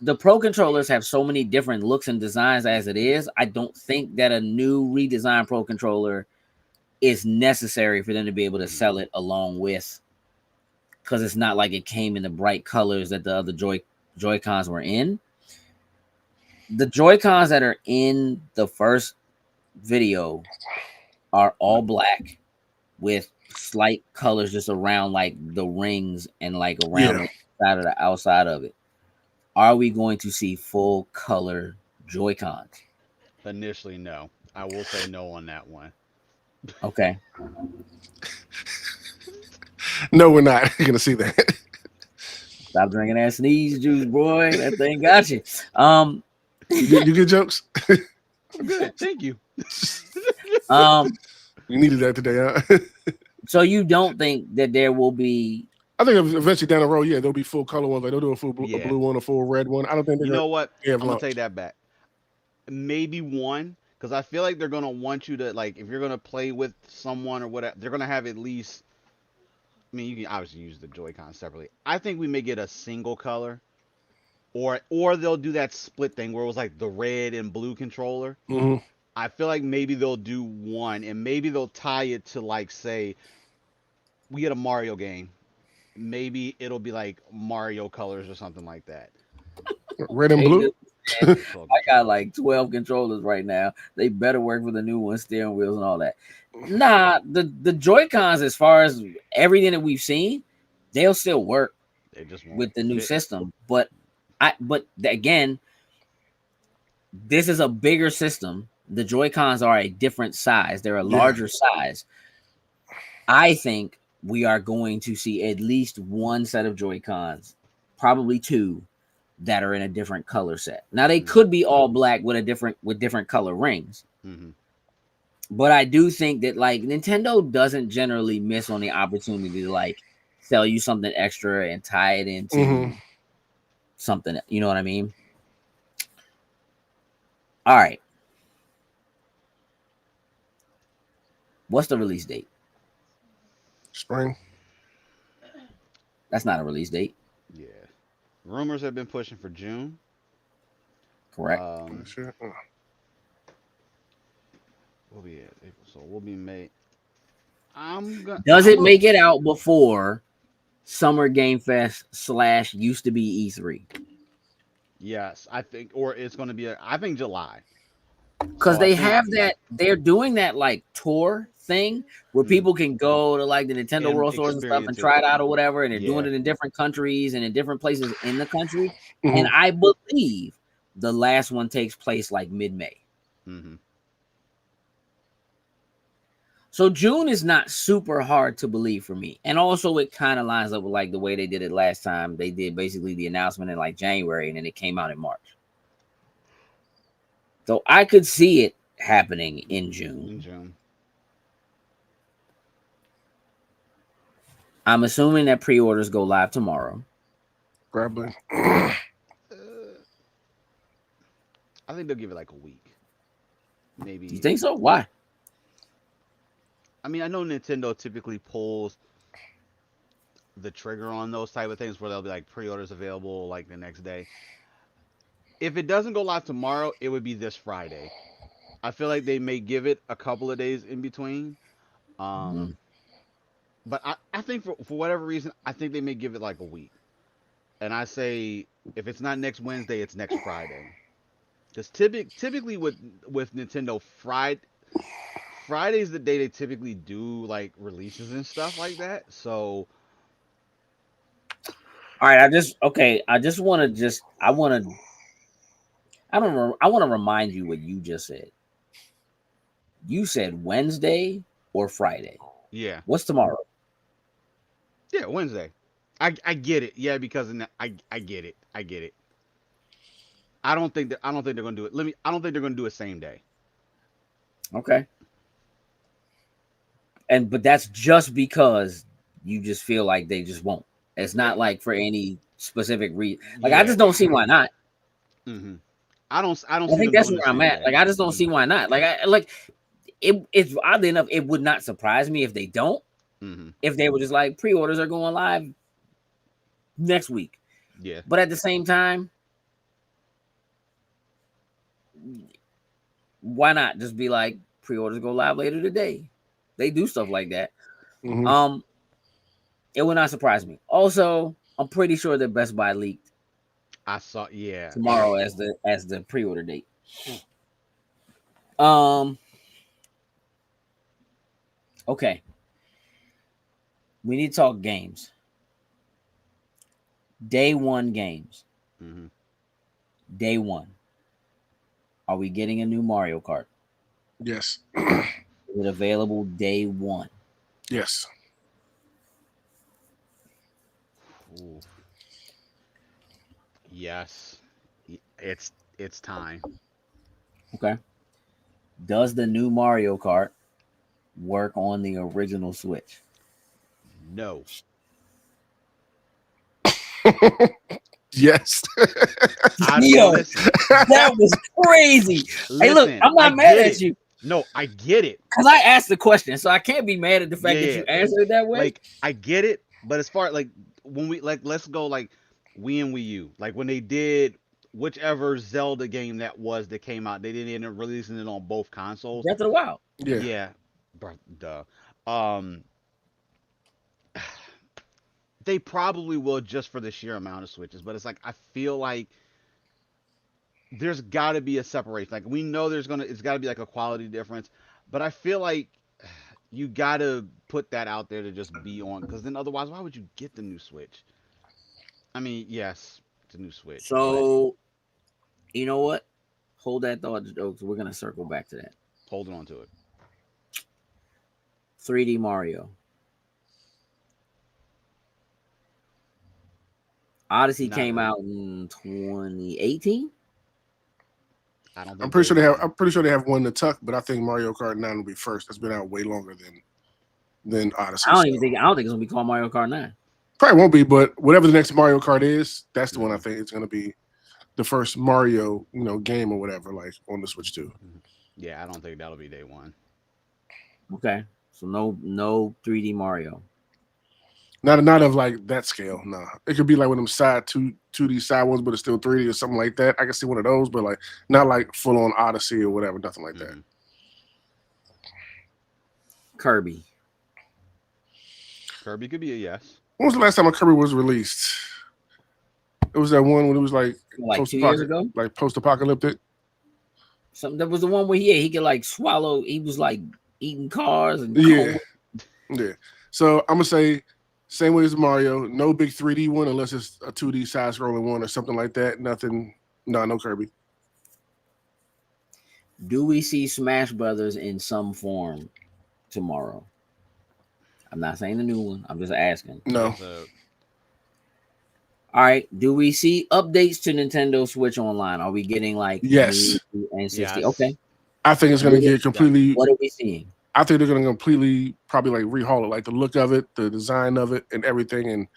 the Pro controllers have so many different looks and designs as it is. I don't think that a new redesigned Pro controller is necessary for them to be able to sell it along with, because it's not like it came in the bright colors that the other Joy-Cons were in. The Joy-Cons that are in the first video are all black with slight colors just around like the rings and like around the side of the outside of it. Are we going to see full color Joy-Cons? Initially, no. I will say no on that one. Okay. No, we're not gonna see that. Stop drinking that sneeze juice, boy. That thing got you. You get jokes? I'm good. Thank you. You needed that today, huh? So you don't think that there will be? I think eventually down the road, yeah, there'll be full color ones. Like they'll do a full Yeah. a blue one, a full red one. I don't think they're You know what? have I'm gonna launch. take that back. Maybe one, because I feel like they're gonna want you to, like, if you're gonna play with someone or whatever, they're gonna have at least. I mean, you can obviously use the Joy-Con separately. I think we may get a single color, or they'll do that split thing where it was like the red and blue controller. Mhm. I feel like maybe they'll do one, and maybe they'll tie it to, like, say we get a Mario game. Maybe it'll be like Mario colors or something like that. Red and Hey, blue. I got like 12 controllers right now. They better work for the new one, steering wheels and all that. Nah, the Joy-Cons, as far as everything that we've seen, they'll still work They just won't with the new fit. system. But again, this is a bigger system. The Joy-Cons are a different size. They're a larger size. I think we are going to see at least one set of Joy-Cons, probably two, that are in a different color set. Now they could be all black with different color rings. Mm-hmm. But I do think that like Nintendo doesn't generally miss on the opportunity to like sell you something extra and tie it into something. You know what I mean? All right. What's the release date? Spring. That's not a release date. Yeah. Rumors have been pushing for June. Correct. Sure. We'll be at April, so we'll be May. Does it make it out before Summer Game Fest / used to be E3? Yes, I think, or it's going to be. I think July. Because So they have that, they're doing that like tour thing where people can go to like the Nintendo and World Stores and stuff and experience it. try it out or whatever, and they're doing Yeah. it in different countries and in different places in the country. Mhm. And I believe the last one takes place like mid-May. Mm-hmm. So June is not super hard to believe for me. And also it kind of lines up with like the way they did it last time. They did basically the announcement in like January and then it came out in March. So I could see it happening in June. In June. I'm assuming that pre-orders go live tomorrow. Probably. I think they'll give it like a week. Maybe. You think so? Why? I mean, I know Nintendo typically pulls the trigger on those type of things where they'll be like pre-orders available like the next day. If it doesn't go live tomorrow, it would be this Friday. I feel like they may give it a couple of days in between. But I think for whatever reason, I think they may give it like a week. And I say if it's not next Wednesday, it's next Friday. Because typically with Nintendo, Friday's the day they typically do like releases and stuff like that. So all right, I want to remind you what you just said. You said Wednesday or Friday. yeah. What's tomorrow? Yeah, Wednesday. I get it. Yeah, because I get it. I get it. I don't think they're gonna do it. I don't think they're gonna do it same day. Okay. But that's just because you just feel like they just won't. It's not like for any specific reason. Like I just don't see why not. Mm-hmm. I don't. I see think them that's doing where the I'm same at. day. Like I just don't see why not. It's oddly enough, it would not surprise me if they don't. Mm-hmm. If they were just like pre-orders are going live next week. Yeah. But at the same time, Why not just be like pre-orders go live later today? They do stuff like that. Mhm. It would not surprise me. Also, I'm pretty sure that Best Buy leaked I saw. Yeah. tomorrow as the pre-order date. Um. Okay. We need to talk games. Day one games. Hmm. Day one. Are we getting a new Mario Kart? Yes. Is it available day one? Yes. Ooh. Yes. It's time. Okay. Does the new Mario Kart work on the original Switch? No. Yes. Yo, Listen. that was crazy. Hey, look, Listen. I'm I not mad get at it. you No, I get it. because I asked the question, so I can't be mad at the Yeah, fact that yeah. you answered it that way. Like I get it, but as far like when we like let's go like Wii and Wii U, like when they did whichever Zelda game that was that came out, they didn't end up releasing it on both consoles. Breath of the Wild. Yeah. Yeah, duh. Um, they probably will just for the sheer amount of switches, but it's like I feel like there's got to be a separation. Like we know it's got to be like a quality difference, but I feel like you got to put that out there to just be on, because then otherwise, why would you get the new Switch? I mean, yes, it's a new Switch, but So you know what? Hold that thought, jokes. We're gonna circle back to that. holding on to it. 3D Mario. Odyssey Not came a. out in 2018. I don't I'm think pretty day sure they have. one. I'm pretty sure they have one to tuck, but I think Mario Kart 9 will be first. That's been out way longer than Odyssey. So. I don't think it's gonna be called Mario Kart 9. Probably won't be, but whatever the next Mario Kart is, that's the one I Mhm. think it's going to be the first Mario, game or whatever, like on the Switch too. Yeah, I don't think that'll be day one. Okay. So no 3D Mario. Not of like that scale. Nah, it could be like one of them side 2D side ones, but it's still 3D or something like that. I can see one of those, but like not like full on Odyssey or whatever, nothing like that. Mhm. Kirby. Kirby could be a yes. When was the last time a Kirby was released? It was that one when it was like Like 2 years ago. post-apocalyptic. Something that was the one where he could like swallow. He was like eating cars and Yeah, coma. yeah. So I'm gonna say same way as Mario, no big 3D one unless it's a 2D side scrolling one or something like that. Nothing. No Kirby. Do we see Smash Brothers in some form tomorrow? I'm not saying the new one. I'm just asking. No. All right. Do we see updates to Nintendo Switch Online? Are we getting like Yes. new N60? Yes. Okay. I think it's gonna get completely. What are we seeing? I think they're gonna completely probably like rehaul it, like the look of it, the design of it, and everything, and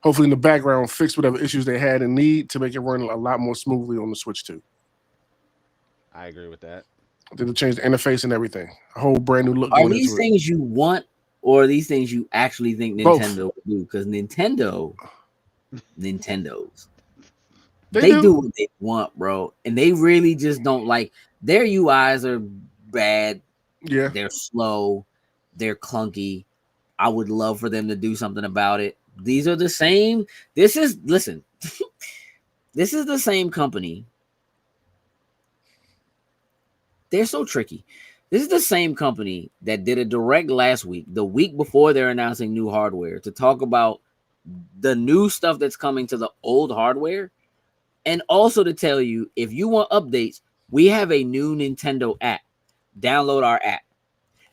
hopefully in the background fix whatever issues they had and need to make it run a lot more smoothly on the Switch too. I agree with that. I think they changed the interface and everything. A whole brand new look Are going these into things you want, or are these things you actually think Both. Nintendo will do? Because Nintendo's. They They do. do what they want, bro. And they really just don't like their UIs are bad. Yeah. They're slow. They're clunky. I would love for them to do something about it. These are the same. Listen, this is the same company. They're so tricky. This is the same company that did a direct last week, the week before they're announcing new hardware, to talk about the new stuff that's coming to the old hardware. And also to tell you, if you want updates, we have a new Nintendo app. Download our app.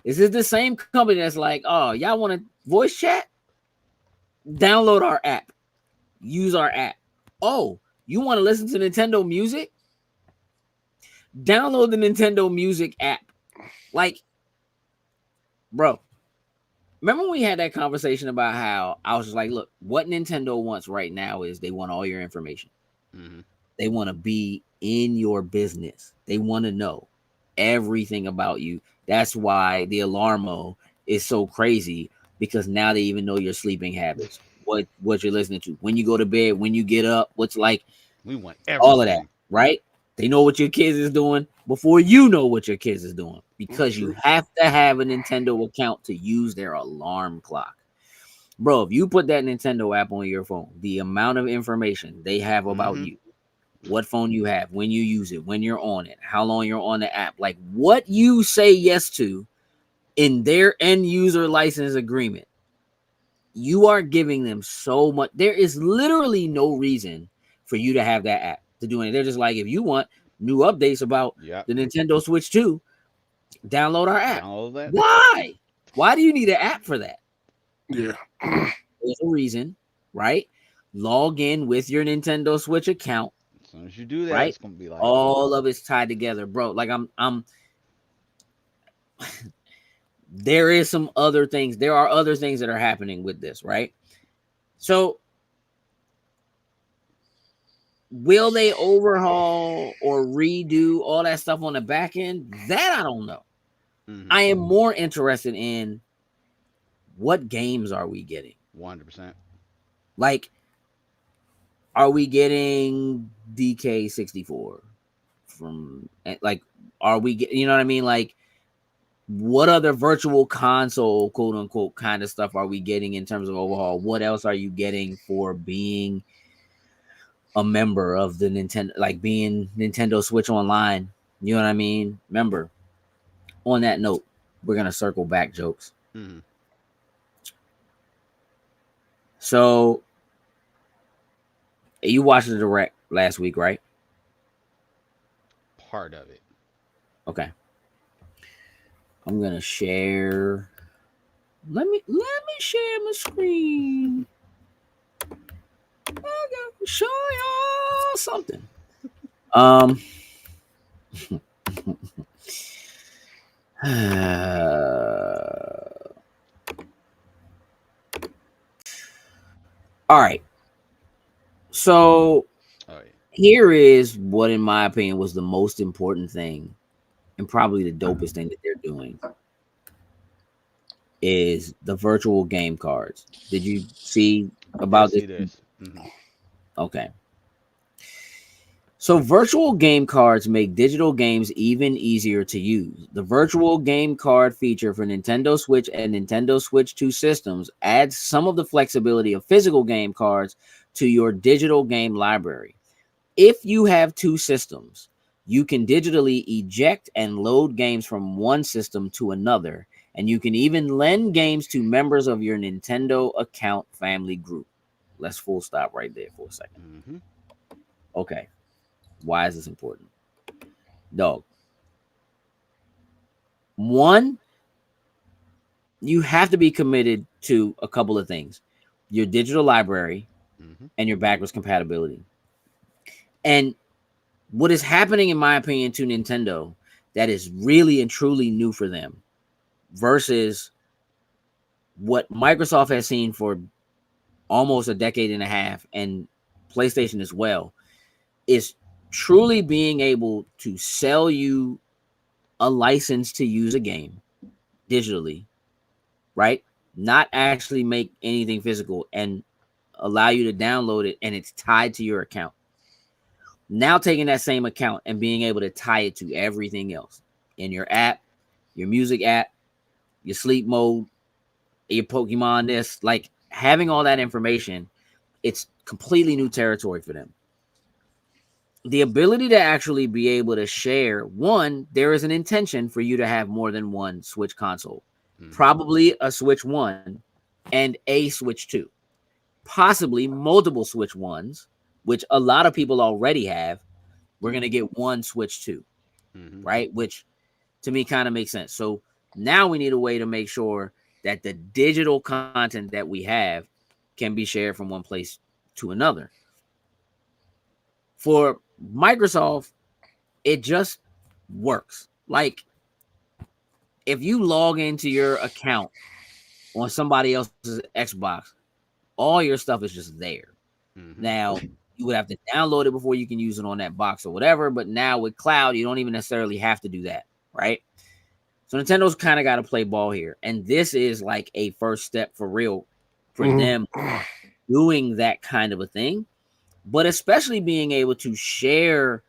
This is the same company that's like, oh, y'all want to voice chat? Download our app. Use our app. Oh, you want to listen to Nintendo music? Download the Nintendo Music app. Like, bro, remember when we had that conversation about how I was just like, look, what Nintendo wants right now is they want all your information. Mm-hmm. They want to be in your business. They want to know everything about you. That's why the Alarmo is so crazy, because now they even know your sleeping habits, what you're listening to, when you go to bed, when you get up, what's like We want all of that, everything. right? They know what your kids is doing. before you know what your kids is doing, because you True. have to have a Nintendo account to use their alarm clock. Bro, if you put that Nintendo app on your phone, the amount of information they have about Mm-hmm. you, what phone you have, when you use it, when you're on it, how long you're on the app, like what you say yes to in their end user license agreement, you are giving them so much. There is literally no reason for you to have that app to do anything. They're just like, if you want new updates about Yep. the Nintendo Switch 2, download our app. Download that. Why? Why do you need an app for that? Yeah. There's a reason, right? Log in with your Nintendo Switch account, As soon as you do that, right? it's gonna be like, All of it's tied together, bro. Like I'm there is some other things. There are other things that are happening with this, right? So will they overhaul or redo all that stuff on the back end? That I don't know. mm-hmm. I am more interested in what games are we getting? 100%. Like, are we getting DK64 from, like, are we get, you know what I mean? Like, what other virtual console, quote unquote, kind of stuff are we getting in terms of overhaul? What else are you getting for being a member of the Nintendo, like being Nintendo Switch Online? You know what I mean? Remember, on that note, we're gonna circle back, jokes. Mm-hmm. So you watched the direct last week, right? Part of it. Okay. I'm gonna share. Let me share my screen. I gotta show y'all something. All right. So Oh yeah. here is what, in my opinion, was the most important thing and probably the dopest thing that they're doing is the virtual game cards. Did you see I did about this? see this. Mm-hmm. Okay. So virtual game cards make digital games even easier to use. The virtual game card feature for Nintendo Switch and Nintendo Switch 2 systems adds some of the flexibility of physical game cards to your digital game library. If you have two systems, you can digitally eject and load games from one system to another, and you can even lend games to members of your Nintendo account family group. Let's full stop right there for a second. Mm-hmm. Okay. Why is this important? Dog. One, you have to be committed to a couple of things: your digital library Mm-hmm. and your backwards compatibility. And what is happening, in my opinion, to Nintendo that is really and truly new for them versus what Microsoft has seen for almost a decade and a half, and PlayStation as well, is truly being able to sell you a license to use a game digitally, right? Not actually make anything physical and allow you to download it, and it's tied to your account. Now taking that same account and being able to tie it to everything else in your app, your music app, your sleep mode, your Pokemon this, like having all that information, it's completely new territory for them. The ability to actually be able to share, one, there is an intention for you to have more than one Switch console, Mm-hmm. probably a Switch 1 and a Switch 2, possibly multiple Switch 1s, which a lot of people already have. We're going to get one Switch 2, Mm-hmm. right? Which to me kind of makes sense. So now we need a way to make sure that the digital content that we have can be shared from one place to another. For Microsoft, it just works. Like if you log into your account on somebody else's Xbox, all your stuff is just there. Mm-hmm. Now, you would have to download it before you can use it on that box or whatever, but now with cloud, you don't even necessarily have to do that, right? So Nintendo's kind of got to play ball here. And this is like a first step for real for them doing that kind of a thing, but especially being able to share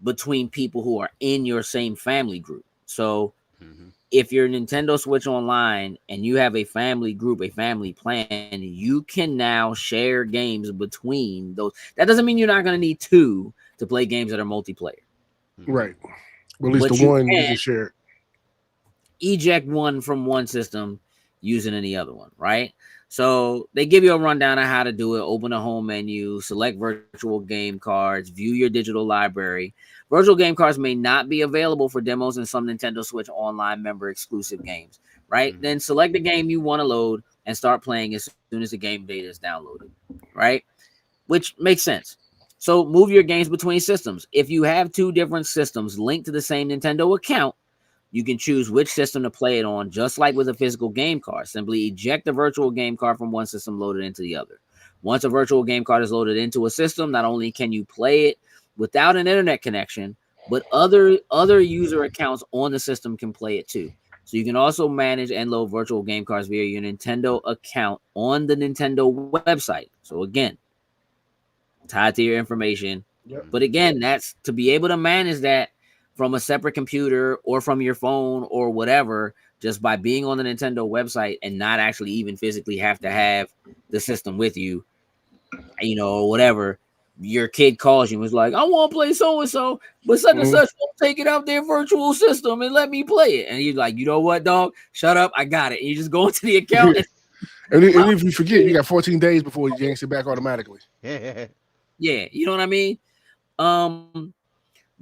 between people who are in your same family group. So Mm-hmm. if you're Nintendo Switch Online and you have a family group, a family plan, you can now share games between those. That doesn't mean you're not going to need two to play games that are multiplayer, Mm-hmm. Right. Well, at least the but you one you can can share. eject one from one system using any other one, right? So they give you a rundown on how to do it. Open a home menu, select virtual game cards, view your digital library. Virtual game cards may not be available for demos in some Nintendo Switch Online member exclusive games, right? Mm-hmm. Then select the game you want to load and start playing as soon as the game data is downloaded, right? Which makes sense. So move your games between systems. If you have two different systems linked to the same Nintendo account, you can choose which system to play it on, just like with a physical game card. Simply eject the virtual game card from one system, load it into the other. Once a virtual game card is loaded into a system, not only can you play it without an internet connection, but other user accounts on the system can play it too. So you can also manage and load virtual game cards via your Nintendo account on the Nintendo website. So again, tied to your information. Yep. But again, that's to be able to manage that from a separate computer or from your phone or whatever, just by being on the Nintendo website and not actually even physically have to have the system with you, or whatever. Your kid calls you and was like, I want to play so and so, but such and such won't take it out their virtual system and let me play it. And you're like, you know what, dog? Shut up. I got it. And you just go into the account. And if you forget, you got 14 days before you yanks it back automatically. Yeah, you know what I mean?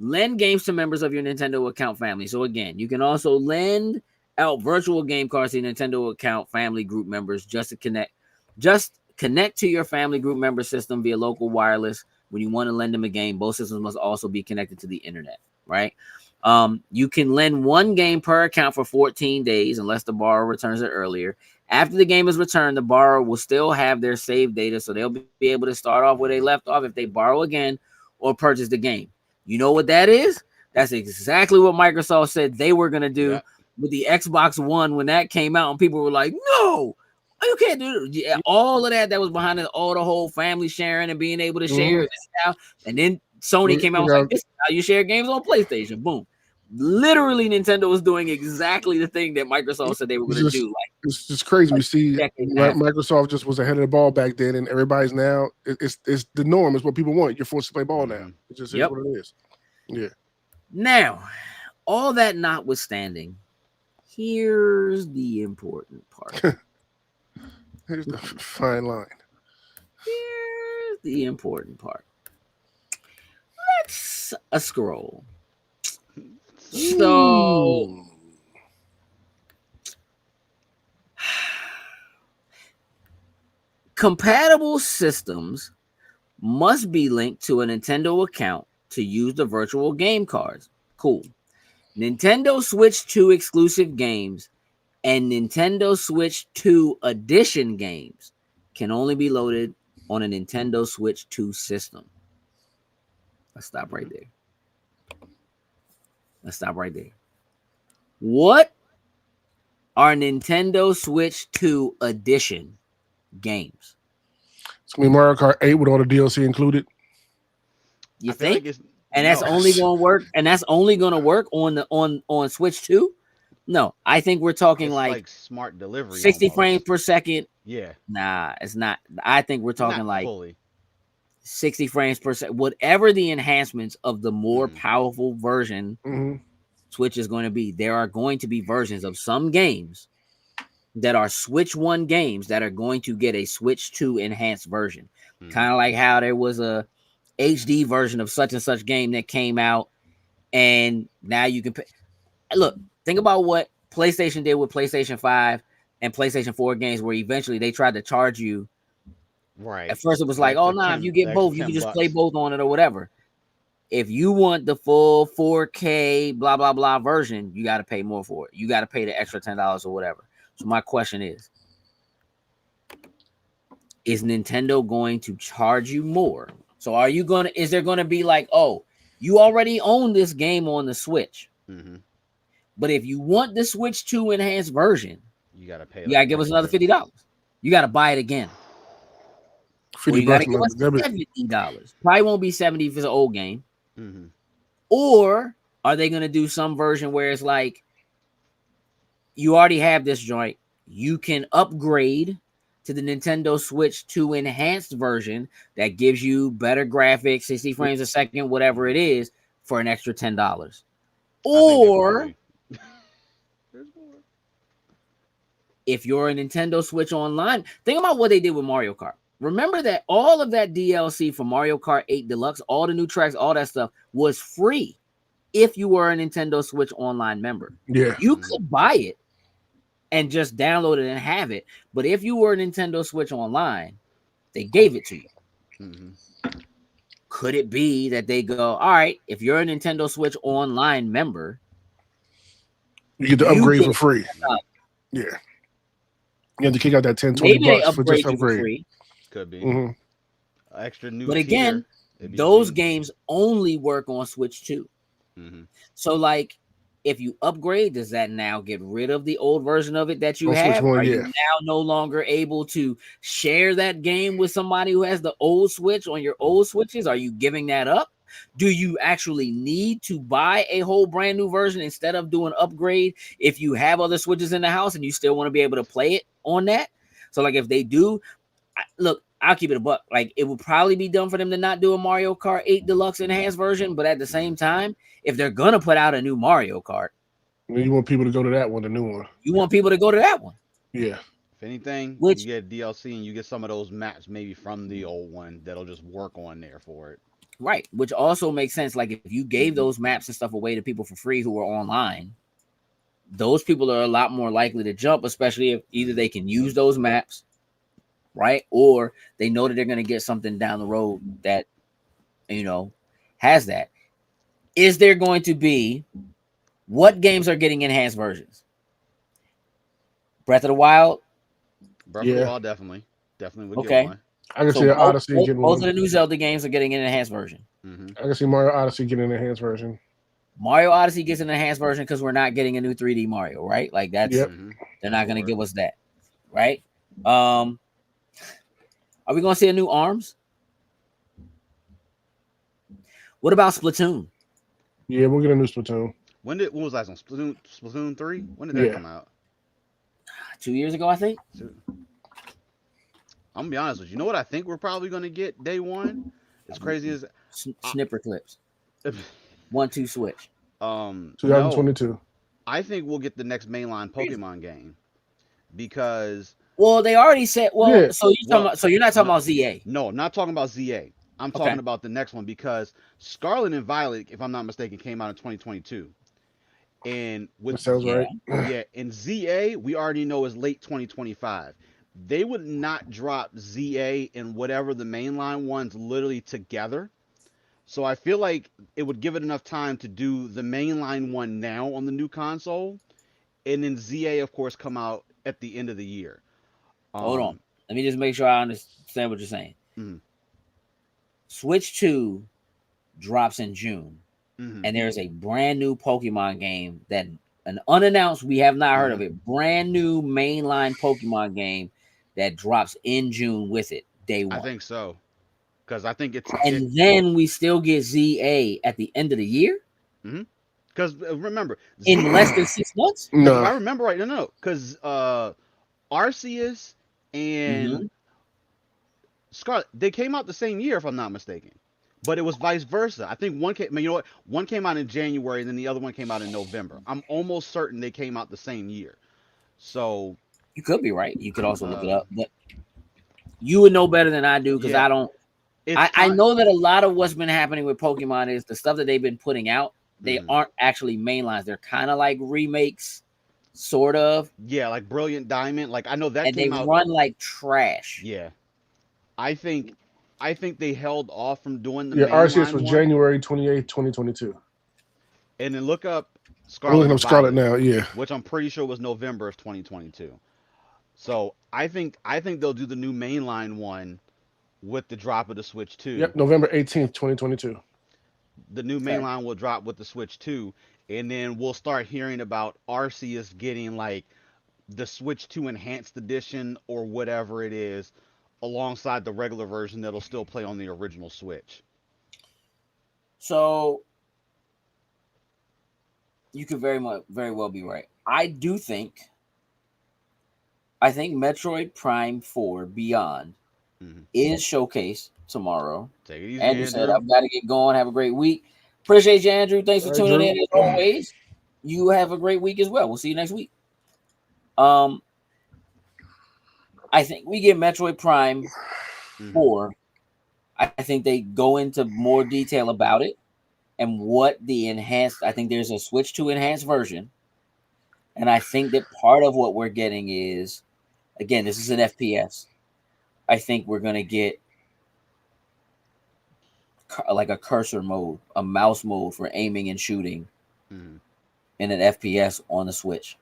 Lend games to members of your Nintendo account family. So again, you can also lend out virtual game cards to Nintendo account family group members just connect to your family group member system via local wireless. When you want to lend them a game, both systems must also be connected to the internet, right? You can lend one game per account for 14 days unless the borrower returns it earlier. After the game is returned, the borrower will still have their save data, so they'll be able to start off where they left off if they borrow again or purchase the game. You know what that is? That's exactly what Microsoft said they were going to do with the Xbox One when that came out, and people were like, no, you can't do it. Yeah, all of that was behind it, all the whole family sharing and being able to share this now. And then Sony came out and was like, this is how you share games on PlayStation. Boom. Literally, Nintendo was doing exactly the thing that Microsoft said they were going to do. Like, it's just crazy. We see Microsoft just was ahead of the ball back then, and everybody's now it's the norm. It's what people want. You're forced to play ball now. It just is what it is. Yeah. Now, all that notwithstanding, here's the important part. Here's the fine line. Here's the important part. Let's scroll. So, compatible systems must be linked to a Nintendo account to use the virtual game cards. Cool. Nintendo Switch 2 exclusive games and Nintendo Switch 2 edition games can only be loaded on a Nintendo Switch 2 system. Let's stop right there. What are Nintendo Switch 2 edition games? It's gonna be Mario Kart 8 with all the DLC included. You think? Like and that's only going to work. And that's only going to work on Switch 2. No, I think we're talking like smart delivery, 60 almost. frames per second. Yeah. Nah, it's not. I think we're talking not like fully. 60 frames per second. Whatever the enhancements of the more powerful version Switch is going to be, there are going to be versions of some games that are Switch 1 games that are going to get a Switch 2 enhanced version. Kind of like how there was a HD version of such and such game that came out, and now you can pay. Look, think about what PlayStation did with PlayStation 5 and PlayStation 4 games, where eventually they tried to charge you. Right. At first, it was like, oh, nah, if you get both, you can just play both on it or whatever. If you want the full 4K, blah, blah, blah version, you got to pay more for it. You got to pay the extra $10 or whatever. So my question is Nintendo going to charge you more? So is there going to be like, oh, you already own this game on the Switch, but if you want the Switch 2 enhanced version, you got to pay. You got to give us another $50. You got to buy it again. Or you got to give us $70. Probably won't be 70 if it's an old game. Or are they going to do some version where it's like you already have this joint, you can upgrade to the Nintendo Switch 2 enhanced version that gives you better graphics, 60 frames a second, whatever it is, for an extra $10. I think there will Or be. There's more. if you're a Nintendo Switch Online, think about what they did with Mario Kart. Remember that all of that DLC for Mario Kart 8 Deluxe, all the new tracks, all that stuff was free if you were a Nintendo Switch Online member. Yeah. You could buy it and just download it and have it. But if you were a Nintendo Switch Online, they gave it to you. Mm-hmm. Could it be that they go, all right, if you're a Nintendo Switch Online member, You get the you upgrade get for free. it. Yeah. You have to kick out that 10, 20 Maybe they bucks for just upgrade you for upgrade. free. Could be. Hmm. Extra new But tier. again, It'd be those G. games only work on Switch 2. Mm-hmm. So, like, if you upgrade, does that now get rid of the old version of it that you On Switch have? 1, Are you yeah. now no longer able to share that game with somebody who has the old Switch on your old Switches? Are you giving that up? Do you actually need to buy a whole brand new version instead of doing upgrade if you have other Switches in the house and you still want to be able to play it on that? So, like, if they do, look, I'll keep it a buck. Like, it would probably be dumb for them to not do a Mario Kart 8 Deluxe Enhanced version, but at the same time, if they're gonna put out a new Mario Kart, You want people to go to that one, the new one. you want people to go to that one. Yeah. If anything, you Which, get DLC and you get some of those maps maybe from the old one that'll just work on there for it. right, which also makes sense. Like, if you gave those maps and stuff away to people for free who are online, those people are a lot more likely to jump, especially if either they can use those maps, right, or they know that they're gonna get something down the road that has that. Is there going to be what games are getting enhanced versions? Breath of the Wild. Breath of the Yeah. Wild definitely would get Okay. one. I can So see both, Odyssey both, getting both of one. the new Zelda games are getting an enhanced version. Mm-hmm. I can see Mario Odyssey getting an enhanced version. Mario Odyssey gets an enhanced version because we're not getting a new 3D Mario, right? Like, that's Yep. Mm-hmm. they're not going to give us that, right? Are we going to see a new Arms? What about Splatoon? Yeah, we'll get a new Splatoon. When was last one? Splatoon 3? When did that Yeah. come out? 2 years ago, I think. So, I'm gonna be honest with you. You know what I think we're probably gonna get day one? As crazy as Snipper clips. 1-2 switch. no, 2022. I think we'll get the next mainline Pokemon game because Well, they already said. Well, Yeah. so you're not talking about ZA. no, I'm not talking about ZA. I'm Okay. talking about the next one because Scarlet and Violet, if I'm not mistaken, came out in 2022, and That with sounds right. yeah, in ZA we already know is late 2025. They would not drop ZA and whatever the mainline ones literally together. So I feel like it would give it enough time to do the mainline one now on the new console, and then ZA, of course, come out at the end of the year. Hold on. Let me just make sure I understand what you're saying. Mhm. Switch 2 drops in June, Mhm. and there's a brand new Pokemon game that an unannounced, we have not heard of it, brand new mainline Pokemon game that drops in June with it, day one. I think so, because I think it's And then we still get ZA at the end of the year because remember in less than 6 months. because if No. I remember right, no, because Arceus and Mhm. Scarlet they came out the same year, if I'm not mistaken. But it was vice versa. I think one came. You know what? One came out in January, and then the other one came out in November. I'm almost certain they came out the same year. So You could be right. You could also look it uh, up, but you would know better than I do because yeah, I don't. it's I time. know that a lot of what's been happening with Pokemon is the stuff that they've been putting out. They Mhm. aren't actually mainlines. They're kind of like remakes, sort of, Yeah, like Brilliant Diamond. Like I know that and they came out. run like trash. Yeah, I think I think they held off from doing the Yeah, Arceus mainline was one, January 28th, 2022. and then look up I'm looking Scarlet and up Scarlet Violet, now. Yeah. which I'm pretty sure was November of 2022. So I think they'll do the new mainline one with the drop of the Switch 2. Yep, November 18th, 2022. The new Okay. mainline will drop with the Switch 2, and then we'll start hearing about Arceus getting like the Switch 2 Enhanced Edition or whatever it is, alongside the regular version that'll still play on the original Switch. So You could very well be right. I think Metroid Prime 4 Beyond Mhm. is showcased tomorrow. Take it easy, Andrew said, Andrew. I've got to get going. Have a great week. Appreciate you, Andrew. Thanks for All right, tuning Drew. in as always. You have a great week as well. We'll see you next week. Um, I think we get Metroid Prime Mhm. 4. I think they go into more detail about it and what the enhanced. I think there's a switch to enhanced version. And I think that part of what we're getting is, again, this is an FPS. I think we're going to get like a cursor mode, a mouse mode for aiming and shooting Mhm. in an FPS on the Switch.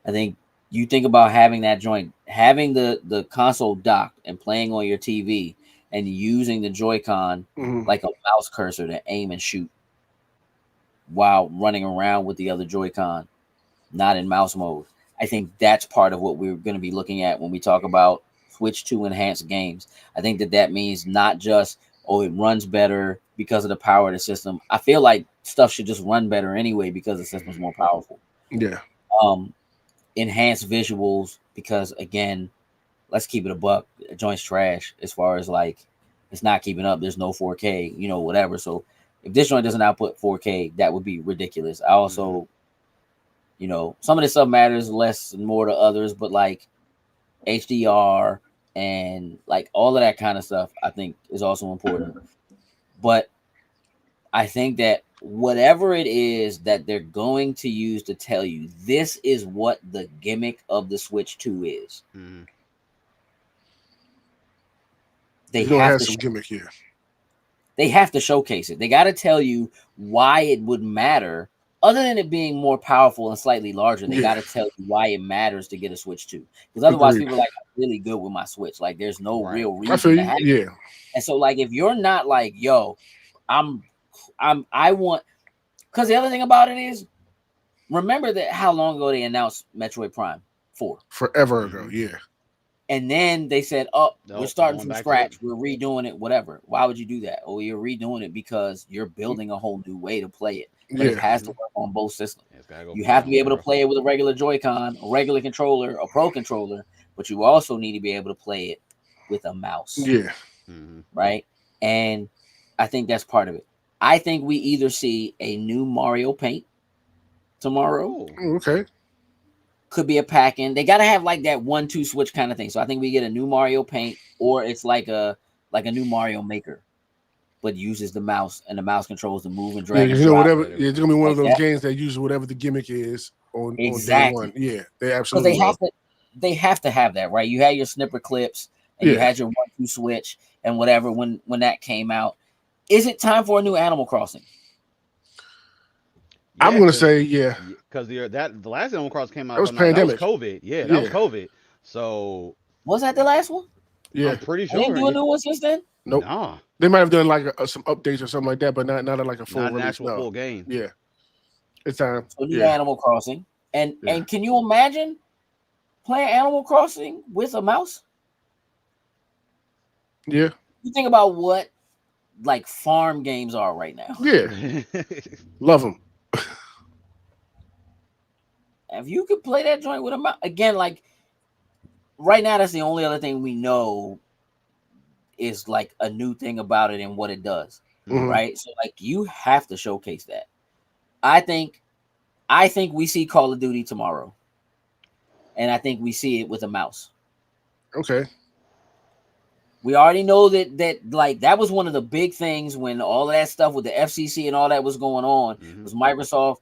I think you think about having that joint, having the console docked and playing on your TV and using the Joy-Con Mhm. like a mouse cursor to aim and shoot while running around with the other Joy-Con, not in mouse mode. I think that's part of what we're going to be looking at when we talk about Switch to enhanced games. I think that means not just, oh, it runs better because of the power of the system. I feel like stuff should just run better anyway because the system's more powerful. Yeah. Um, Enhanced visuals because, again, let's keep it a buck. The joint's trash as far as like it's not keeping up. There's no 4K, whatever. So if this joint doesn't output 4K, that would be ridiculous. I Mhm. also, some of this stuff matters less and more to others, but like HDR and like all of that kind of stuff, I think is also important. But I think that whatever it is that they're going to use to tell you this is what the gimmick of the Switch 2 is, Mhm. they It's gonna have have to some gimmick here. they have to showcase it. They got to tell you why it would matter. Other than it being more powerful and slightly larger, they Yeah. got to tell you why it matters to get a Switch 2. Because otherwise, Agreed. people are like, I'm really good with my Switch. Like, there's no Right. real I feel reason to you. have it. Yeah. And so, like, if you're not like, yo, I want, because the other thing about it is, remember that how long ago they announced Metroid Prime 4. Forever ago. Mhm. Yeah. And then they said, "Oh, we're Nope. starting Going from back to the. scratch. We're redoing it. Whatever. Why would you do that? Oh, you're redoing it because you're building a whole new way to play it. But it Yeah. has to Mhm. work on both systems. It's gotta go You from have to be ground able to zero. play it with a regular Joy-Con, a regular controller, a Pro controller. But you also need to be able to play it with a mouse, Yeah. Mhm. right? And I think that's part of it. I think we either see a new Mario Paint tomorrow. Oh. Okay. Could be a pack in. They gotta have like that 1-2 switch kind of thing. So I think we get a new Mario Paint, or it's like a new Mario Maker, but uses the mouse and the mouse controls the move and Yeah, drag because and drop whatever. Better. Yeah, it's gonna be one of like those that. games that use whatever the gimmick is on day one. Exactly, Yeah, they because absolutely will. they have to have that, right? You had your snipper clips and you Yeah. had your 1-2 switch and whatever when that came out. Is it time for a new Animal Crossing? I'm Yeah, gonna say yeah. because the last Animal Crossing came out, That if was I'm not, that was pandemic. COVID. Yeah, that was Yeah. COVID. So Was that the last one? Yeah. I'm pretty They didn't sure. do a new one since then. Nope. Nah, They might have done like some updates or something like that, but not like a full not an release. actual No. full game. Yeah. It's time. So new Yeah. Animal Crossing, and Yeah. can you imagine playing Animal Crossing with a mouse? Yeah. You think about what like farm games are right now. Yeah. Love them. If you could play that joint with a mouse again, like right now, that's the only other thing we know is like a new thing about it and what it does, Hmm. Mhm. right? So like you have to showcase that. I think we see Call of Duty tomorrow, and I think we see it with a mouse. Okay. We already know that like that was one of the big things when all of that stuff with the FCC and all that was going on Mhm. was Microsoft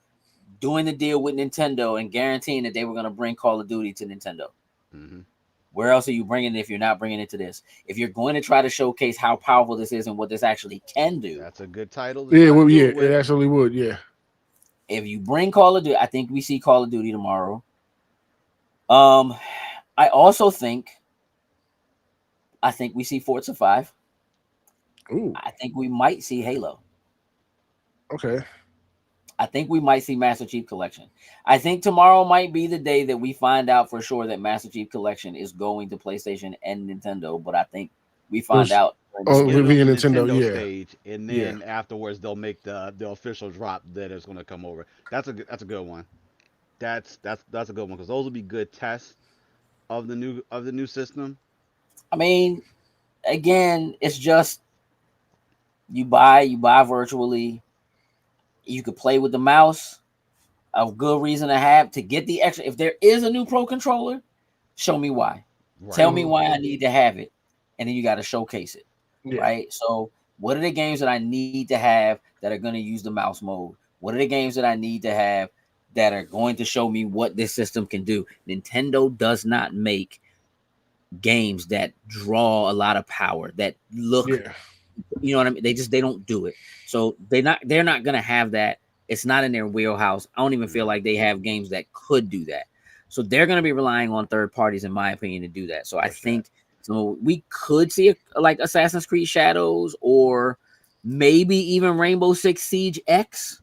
doing the deal with Nintendo and guaranteeing that they were going to bring Call of Duty to Nintendo. Mhm. Where else are you bringing it if you're not bringing it to this? If you're going to try to showcase how powerful this is and what this actually can do, That's a good title to Yeah. try to Well. do Yeah. it It with. absolutely would. Yeah. if you bring Call of Duty, I think we see Call of Duty tomorrow. Um, I think we see Forza 5. Ooh. I think we might see Halo. Okay. I think we might see Master Chief Collection. I think tomorrow might be the day that we find out for sure that Master Chief Collection is going to PlayStation and Nintendo. But I think we find out. Oh, Get it via on the Nintendo, Nintendo yeah. stage, and then afterwards they'll make the official drop that it's going to come over. That's a good one. That's a good one because those will be good tests of the new system. I mean, again, it's just you buy virtually. You could play with the mouse. A good reason to have to get the extra. If there is a new pro controller, show me why. Tell Right. me why I need to have it, and then you got to showcase it, Yeah. right? So, what are the games that I need to have that are going to use the mouse mode? What are the games that I need to have that are going to show me what this system can do? Nintendo does not make games that draw a lot of power that look, Yeah. you know what I mean? They don't do it. So they're not gonna have that. It's not in their wheelhouse. I don't even feel like they have games that could do that. So they're gonna be relying on third parties, in my opinion, to do that. So I Push that. think so we could see like Assassin's Creed Shadows or maybe even Rainbow Six Siege X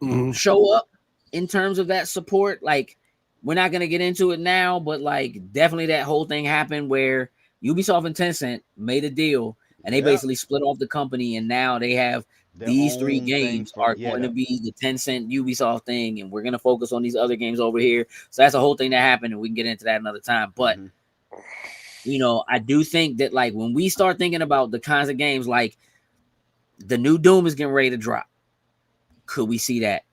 Mhm. show up in terms of that support. Like, we're not gonna get into it now, but like definitely that whole thing happened where Ubisoft and Tencent made a deal and they Yeah. basically split off the company, and now they have Their these three own thing games for are going to be the Tencent Ubisoft thing, and we're gonna focus on these other games over here. So that's a whole thing that happened, and we can get into that another time. But Mhm. I do think that like when we start thinking about the kinds of games like the new Doom is getting ready to drop, could we see that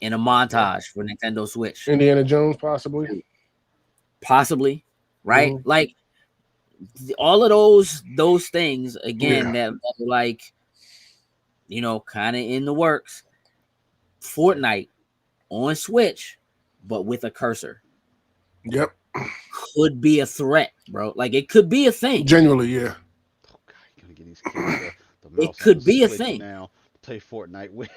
in a montage for Nintendo Switch? Indiana Jones, possibly. Possibly, right? Mhm. Like all of those things again Yeah. that are like kind of in the works. Fortnite on Switch, but with a cursor Yep. could be a threat, bro. Like it could be a thing. Genuinely, yeah. Oh God, you're gonna get these kids the It mouse on the could be a Switch thing. now to play Fortnite with.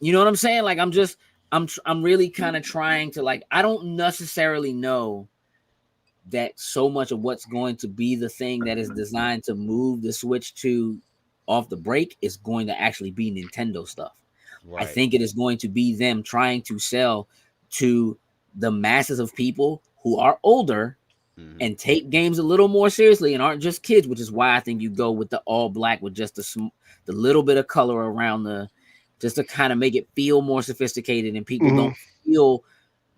You know what I'm saying? Like I'm really kind of trying to like I don't necessarily know that so much of what's going to be the thing that is designed to move the Switch to off the break is going to actually be Nintendo stuff. I Right. think it is going to be them trying to sell to the masses of people who are older Mhm. and take games a little more seriously and aren't just kids, which is why I think you go with the all black with just the little bit of color around just to kind of make it feel more sophisticated, and people Mhm. don't feel,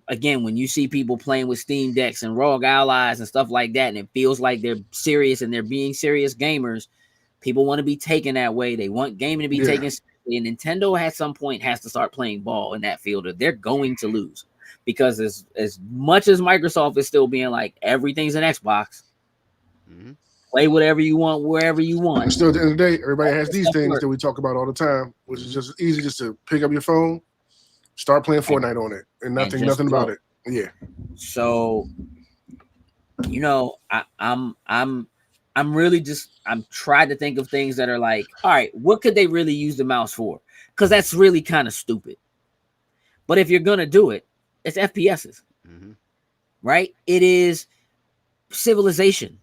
again, when you see people playing with Steam Decks and ROG Allies and stuff like that, and it feels like they're serious and they're being serious gamers, people want to be taken that way. They want gaming to be Yeah. taken seriously. And Nintendo at some point has to start playing ball in that field, or they're going to lose. Because as much as Microsoft is still being like, everything's an Xbox, Mhm. play whatever you want, wherever you And want. still, at the end of the day, everybody That's has the these stuff things work. that we talk about all the time, which is just easy just to pick up your phone, start playing Fortnite on it, and not And think just nothing about go. it. Yeah. So, I'm really just I'm trying to think of things that are like, all right, what could they really use the mouse for? Because that's really kind of stupid. But if you're gonna do it, it's FPSs, Mhm. right? It is Civilization.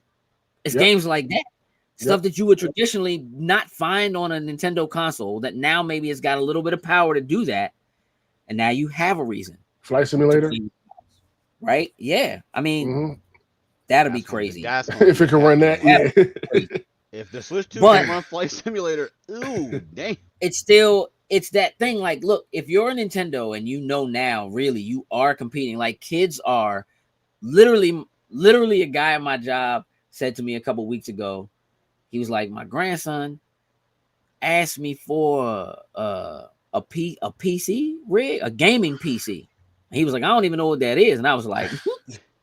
It's Yep. games like that. Stuff Yep. that you would traditionally not find on a Nintendo console that now maybe it's got a little bit of power to do that. And now you have a reason Flight to Simulator. play, right? Yeah. I mean, Hmm. that'll be crazy. That's gonna If be it can run that, happening. That'll yeah. be crazy. If the Switch 2 But can run Flight Simulator, ooh, dang. it's that thing. Like, look, if you're a Nintendo and now, really, you are competing. Like kids are literally a guy at my job said to me a couple weeks ago, he was like, my grandson asked me for a PC rig, a gaming PC. And he was like, I don't even know what that is. And I was like,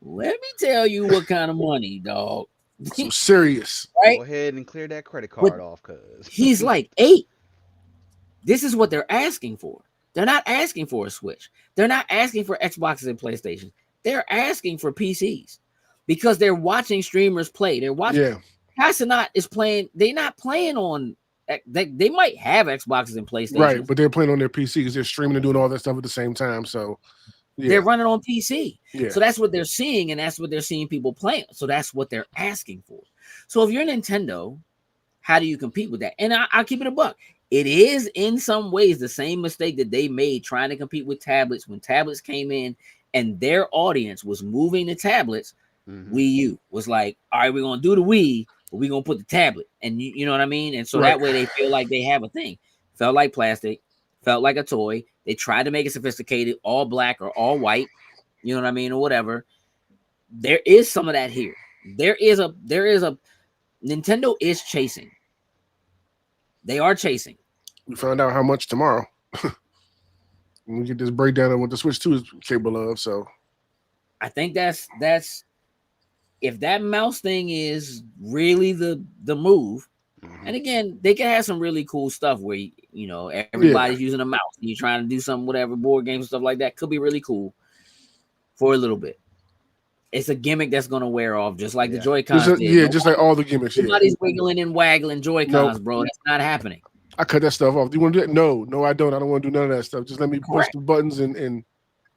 let me tell you what kind of money, dog. Some serious. Right? Go ahead and clear that credit But card off, cuz. he's like 8. This is what they're asking for. They're not asking for a Switch. They're not asking for Xboxes and PlayStations. They're asking for PCs because they're watching streamers play. They're watching. Yeah. Hassanat is playing. They're not playing on. They might have Xboxes and PlayStations. Right, but they're playing on their PC because they're streaming and doing all that stuff at the same time. So, yeah. They're running on PC. Yeah. So that's what they're seeing, and that's what they're seeing people playing. So that's what they're asking for. So if you're Nintendo, how do you compete with that? And I'll keep it a buck. It is in some ways the same mistake that they made trying to compete with tablets when tablets came in and their audience was moving to tablets. Mhm. Wii U was like, all right, we're going to do the Wii, but we're gonna put the tablet, and you know what I mean. And so Right. that way they feel like they have a thing. Felt like plastic, felt like a toy. They tried to make it sophisticated, all black or all white, you know what I mean, or whatever. There is some of that here. There is a Nintendo is chasing. They are chasing. We found out how much tomorrow. We get this breakdown of what the Switch 2 is capable of. So I think that's if that mouse thing is really the move. Mhm. And again, they can have some really cool stuff where you know everybody's using a mouse and you're trying to do some whatever board games and stuff like that. Could be really cool for a little bit. It's a gimmick that's gonna wear off, just like the Joy-Cons did. just like all the gimmicks. Nobody's wiggling and waggling Joy-Cons, Nope. bro. That's not happening. I cut that stuff off. Do you want to do it? No, I don't. I don't want to do none of that stuff. Just let me push Correct. the buttons and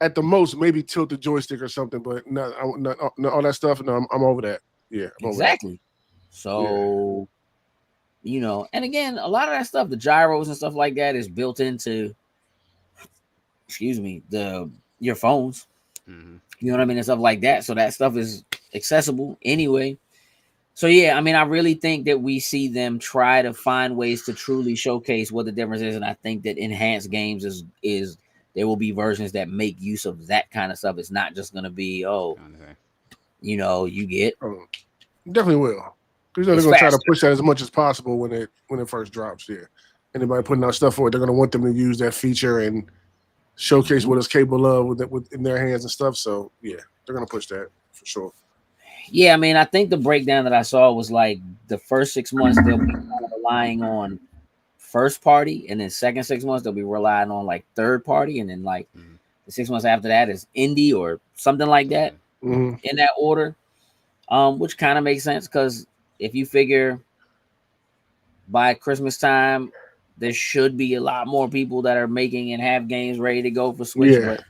at the most maybe tilt the joystick or something. But not all that stuff. No, I'm over that. Yeah, I'm over Exactly. So, you know, and again, a lot of that stuff, the gyros and stuff like that, is built into, your phones. Mhm. You know what I mean, and stuff like that. So that stuff is accessible anyway. So yeah, I mean, I really think that we see them try to find ways to truly showcase what the difference is, and I think that enhanced games is there will be versions that make use of that kind of stuff. It's not just going to be you know, you get. that. Definitely will. Because they're It's going to try to faster. push that as much as possible when it first drops. Yeah, anybody putting out stuff for it, they're going to want them to use that feature and showcase what it's capable of with in their hands and stuff. So yeah, they're going to push that for sure. Yeah, I mean, I think the breakdown that I saw was like the first 6 months they'll be kind of relying on first party, and then second 6 months they'll be relying on like third party, and then like the 6 months after that is indie or something like that in that order. Which kind of makes sense because if you figure by Christmas time there should be a lot more people that are making and have games ready to go for Switch, but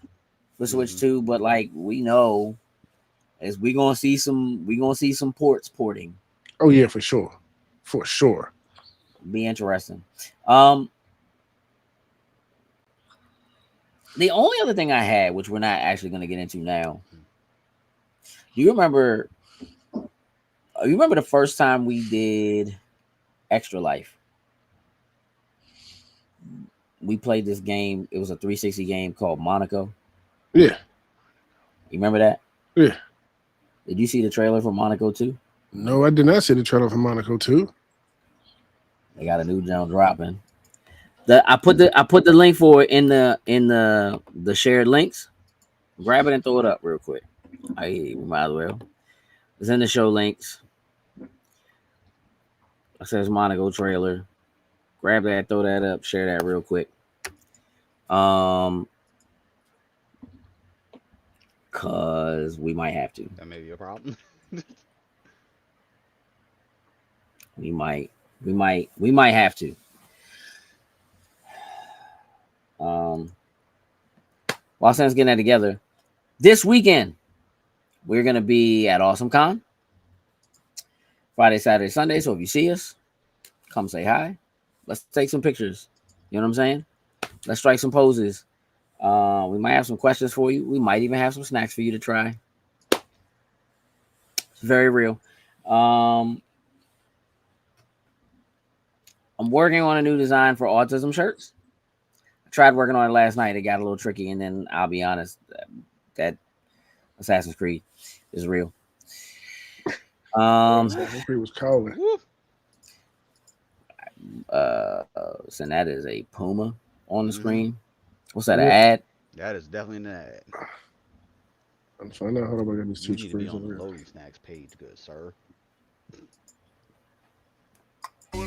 for Switch 2, but like we know. Is we gonna see some porting. Oh yeah, for sure. Be interesting. The only other thing I had, which we're not actually gonna get into now. Do you remember? You remember the first time we did Extra Life? We played this game. It was a 360 game called Monaco. Yeah. You remember that? Yeah. Did you see the trailer for Monaco 2? No, I did not see the trailer for Monaco 2. They got a new jump dropping. I put the link for it in the shared links. Grab it and throw it up real quick. We might as well. It's in the show links. It says Monaco trailer. Grab that, throw that up, share that real quick. Cause we might have to. That may be a problem. We might have to. While Sam's getting that together, this weekend we're gonna be at Awesome Con. Friday, Saturday, Sunday. So if you see us, come say hi. Let's take some pictures. You know what I'm saying? Let's strike some poses. We might have some questions for you. We might even have some snacks for you to try. It's very real. I'm working on a new design for autism shirts. I tried working on it last night. It got a little tricky, and then I'll be honest, that Assassin's Creed is real. Assassin's Creed was calling. So that is a Puma on the screen. What's that? An ad? That is definitely an ad. I'm trying to hold on. I got these two You need to be screens on over the here. loading snacks page, good sir. Hey!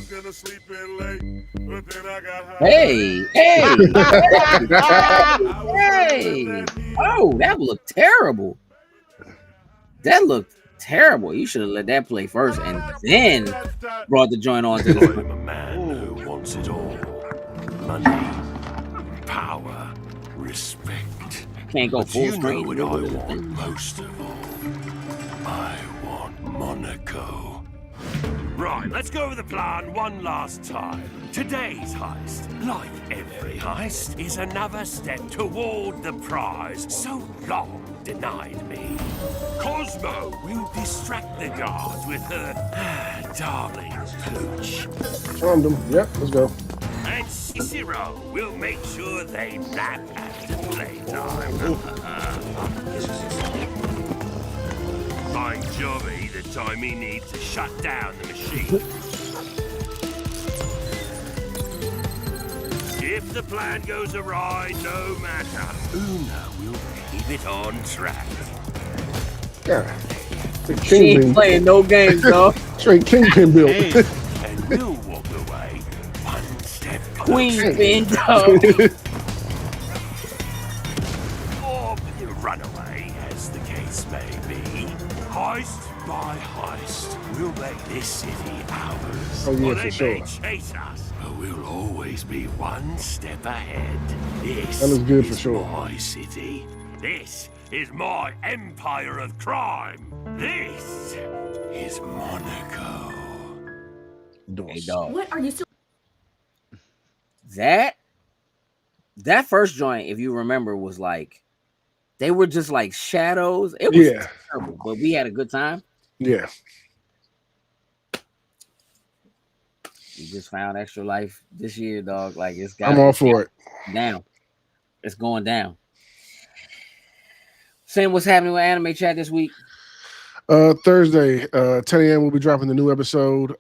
Oh, that looked terrible. That looked terrible. You should have let that play first and then brought the joint on to the I'm a man who wants it all. Money, power, respect. Can't go But full you know screen. what I want most of all? I want Monaco. Right, let's go over the plan one last time. Today's heist, like every heist, is another step toward the prize so long denied me. Cosmo will distract the guards with her darling pooch. Charmed them. Yep, let's go. And Cicero will make sure they nap after playtime. Find Joey the time he needs to shut down the machine. If the plan goes awry, no matter, Una will keep it on track. Yeah. The She ain't kingpin. playing no games, dog. Straight kingpin built. Hey, And we'll walk away one step Queen closer. pin, dog. Or run away, as the case may be. Heist by heist, we'll make this city ours. Oh, yeah, or for they sure. may chase us, but we'll always be one step ahead. This That looks good is for sure. my city. This is my empire of crime. This is Monaco. Hey, dog. What are you still? That first joint, if you remember, was like they were just like shadows. It was Yeah. terrible, but we had a good time. Yeah. We just found Extra Life this year, dog. Like it's got I'm all for it. down. It's going down. Sam, what's happening with Anime Chat this week? Thursday, 10 a.m. we'll be dropping the new episode.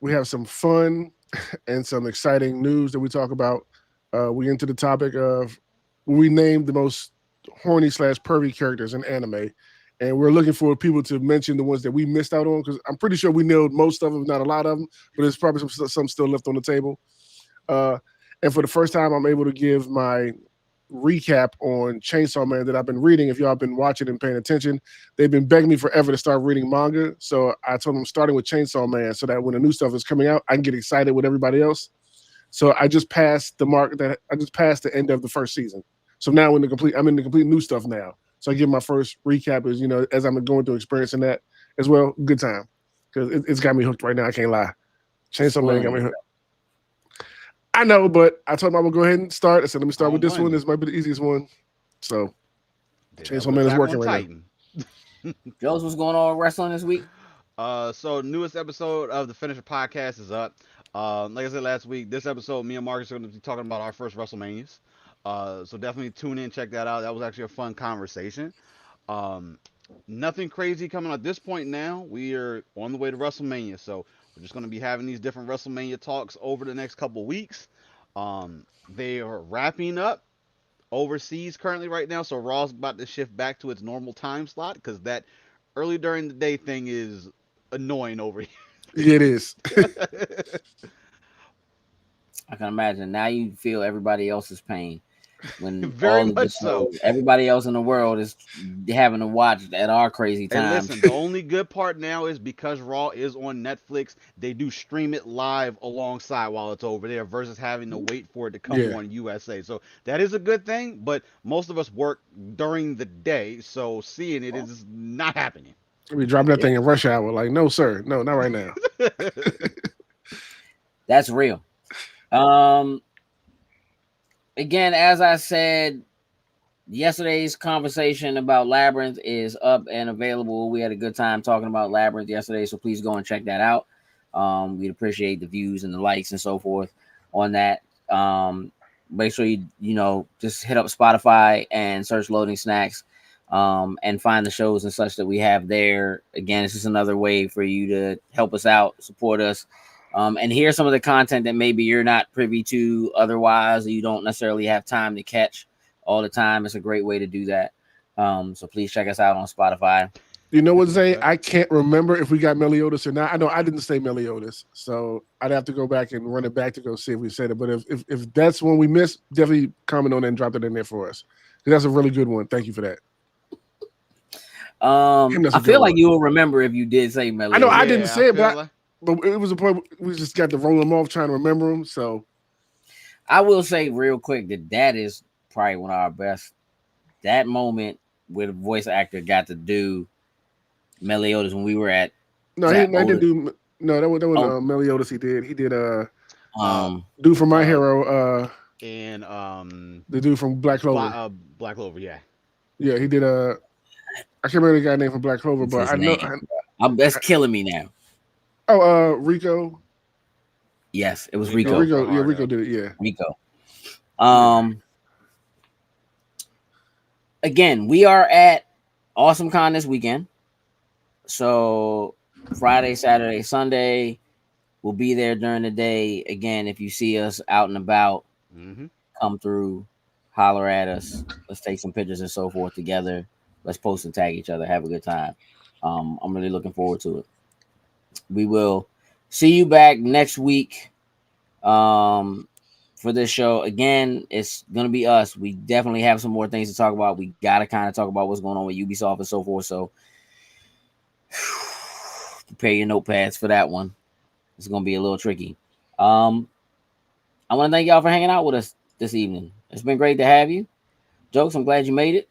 We have some fun and some exciting news that we talk about. We into the topic of we named the most horny / pervy characters in anime, and we're looking for people to mention the ones that we missed out on, because I'm pretty sure we nailed most of them, not a lot of them, but there's probably some still left on the table. And for the first time, I'm able to give my recap on Chainsaw Man that I've been reading. If y'all have been watching and paying attention, they've been begging me forever to start reading manga. So I told them I'm starting with Chainsaw Man so that when the new stuff is coming out, I can get excited with everybody else. So I just passed the mark that I just passed the end of the first season. So now I'm in the complete new stuff now. So I give my first recap as as I'm going through experiencing that as well. Good time, because it's got me hooked right now. I can't lie. Chainsaw Man got me hooked. I know, but I told him I would go ahead and start. I said, let me start with this one. This might be the easiest one. So Chainsaw Man is working right now. Joe's, what's going on with wrestling this week? So newest episode of the Finisher podcast is up. Like I said last week, this episode, me and Marcus are going to be talking about our first WrestleManias. So definitely tune in, check that out. That was actually a fun conversation. Nothing crazy coming at this point now. We are on the way to WrestleMania, so we're just going to be having these different WrestleMania talks over the next couple weeks. They are wrapping up overseas currently right now, so Raw's about to shift back to its normal time slot, because that early during the day thing is annoying over here. Yeah, it is. I can imagine. Now you feel everybody else's pain when Very all of much this so. everybody else in the world is having to watch at our crazy Hey, time. listen, the only good part now is because Raw is on Netflix, they do stream it live alongside while it's over there versus having to wait for it to come on USA. So that is a good thing, but most of us work during the day, so seeing it is not happening. We dropping that thing in rush hour. Like, no, sir. No, not right now. That's real. Again, as I said, yesterday's conversation about Labyrinth is up and available. We had a good time talking about Labyrinth yesterday, so please go and check that out. We'd appreciate the views and the likes and so forth on that. Make sure you just hit up Spotify and search Loading Snacks, and find the shows and such that we have there. Again, it's just another way for you to help us out, support us. And hear some of the content that maybe you're not privy to otherwise, or you don't necessarily have time to catch all the time. It's a great way to do that. So please check us out on Spotify. You know what, Zay? I can't remember if we got Meliodas or not. I know I didn't say Meliodas, so I'd have to go back and run it back to go see if we said it. But if that's one we missed, definitely comment on it and drop it in there for us. That's a really good one. Thank you for that. I feel like you will remember if you did say Meliodas. I know I didn't say it, but but it was a point we just got to roll them off trying to remember them. So I will say real quick that is probably one of our best. That moment where the voice actor got to do Meliodas when we were at that wasn't Meliodas. He did Dude from My uh, Hero, and the dude from Black Clover. Black Clover. Yeah. Yeah, he did I can't remember the guy name from Black Clover, What's but his I know. name? That's killing me now. Rico. Yes, it was Rico. Rico. Rico. Yeah, Fajardo. Rico did it. Yeah. Rico. Again, we are at AwesomeCon this weekend. So Friday, Saturday, Sunday, we'll be there during the day. Again, if you see us out and about, come through, holler at us. Let's take some pictures and so forth together. Let's post and tag each other. Have a good time. I'm really looking forward to it. We will see you back next week for this show. Again, it's gonna be us. We definitely have some more things to talk about. We gotta kind of talk about what's going on with Ubisoft and so forth. So prepare your notepads for that one. It's gonna be a little tricky. I want to thank y'all for hanging out with us this evening. It's been great to have you. Jokes, I'm glad you made it.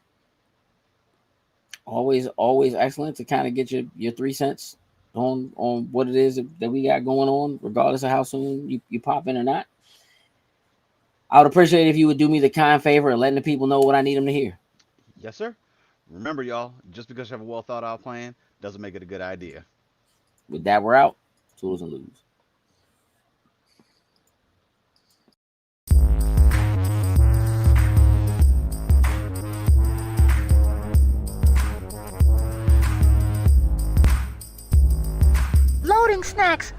Always excellent to kind of get your 3 cents on what it is that we got going on, regardless of how soon you pop in or not. I would appreciate it if you would do me the kind favor of letting the people know what I need them to hear. Yes, sir. Remember, y'all, just because you have a well thought out plan doesn't make it a good idea. With that, we're out. Tools and lose. Loading snacks.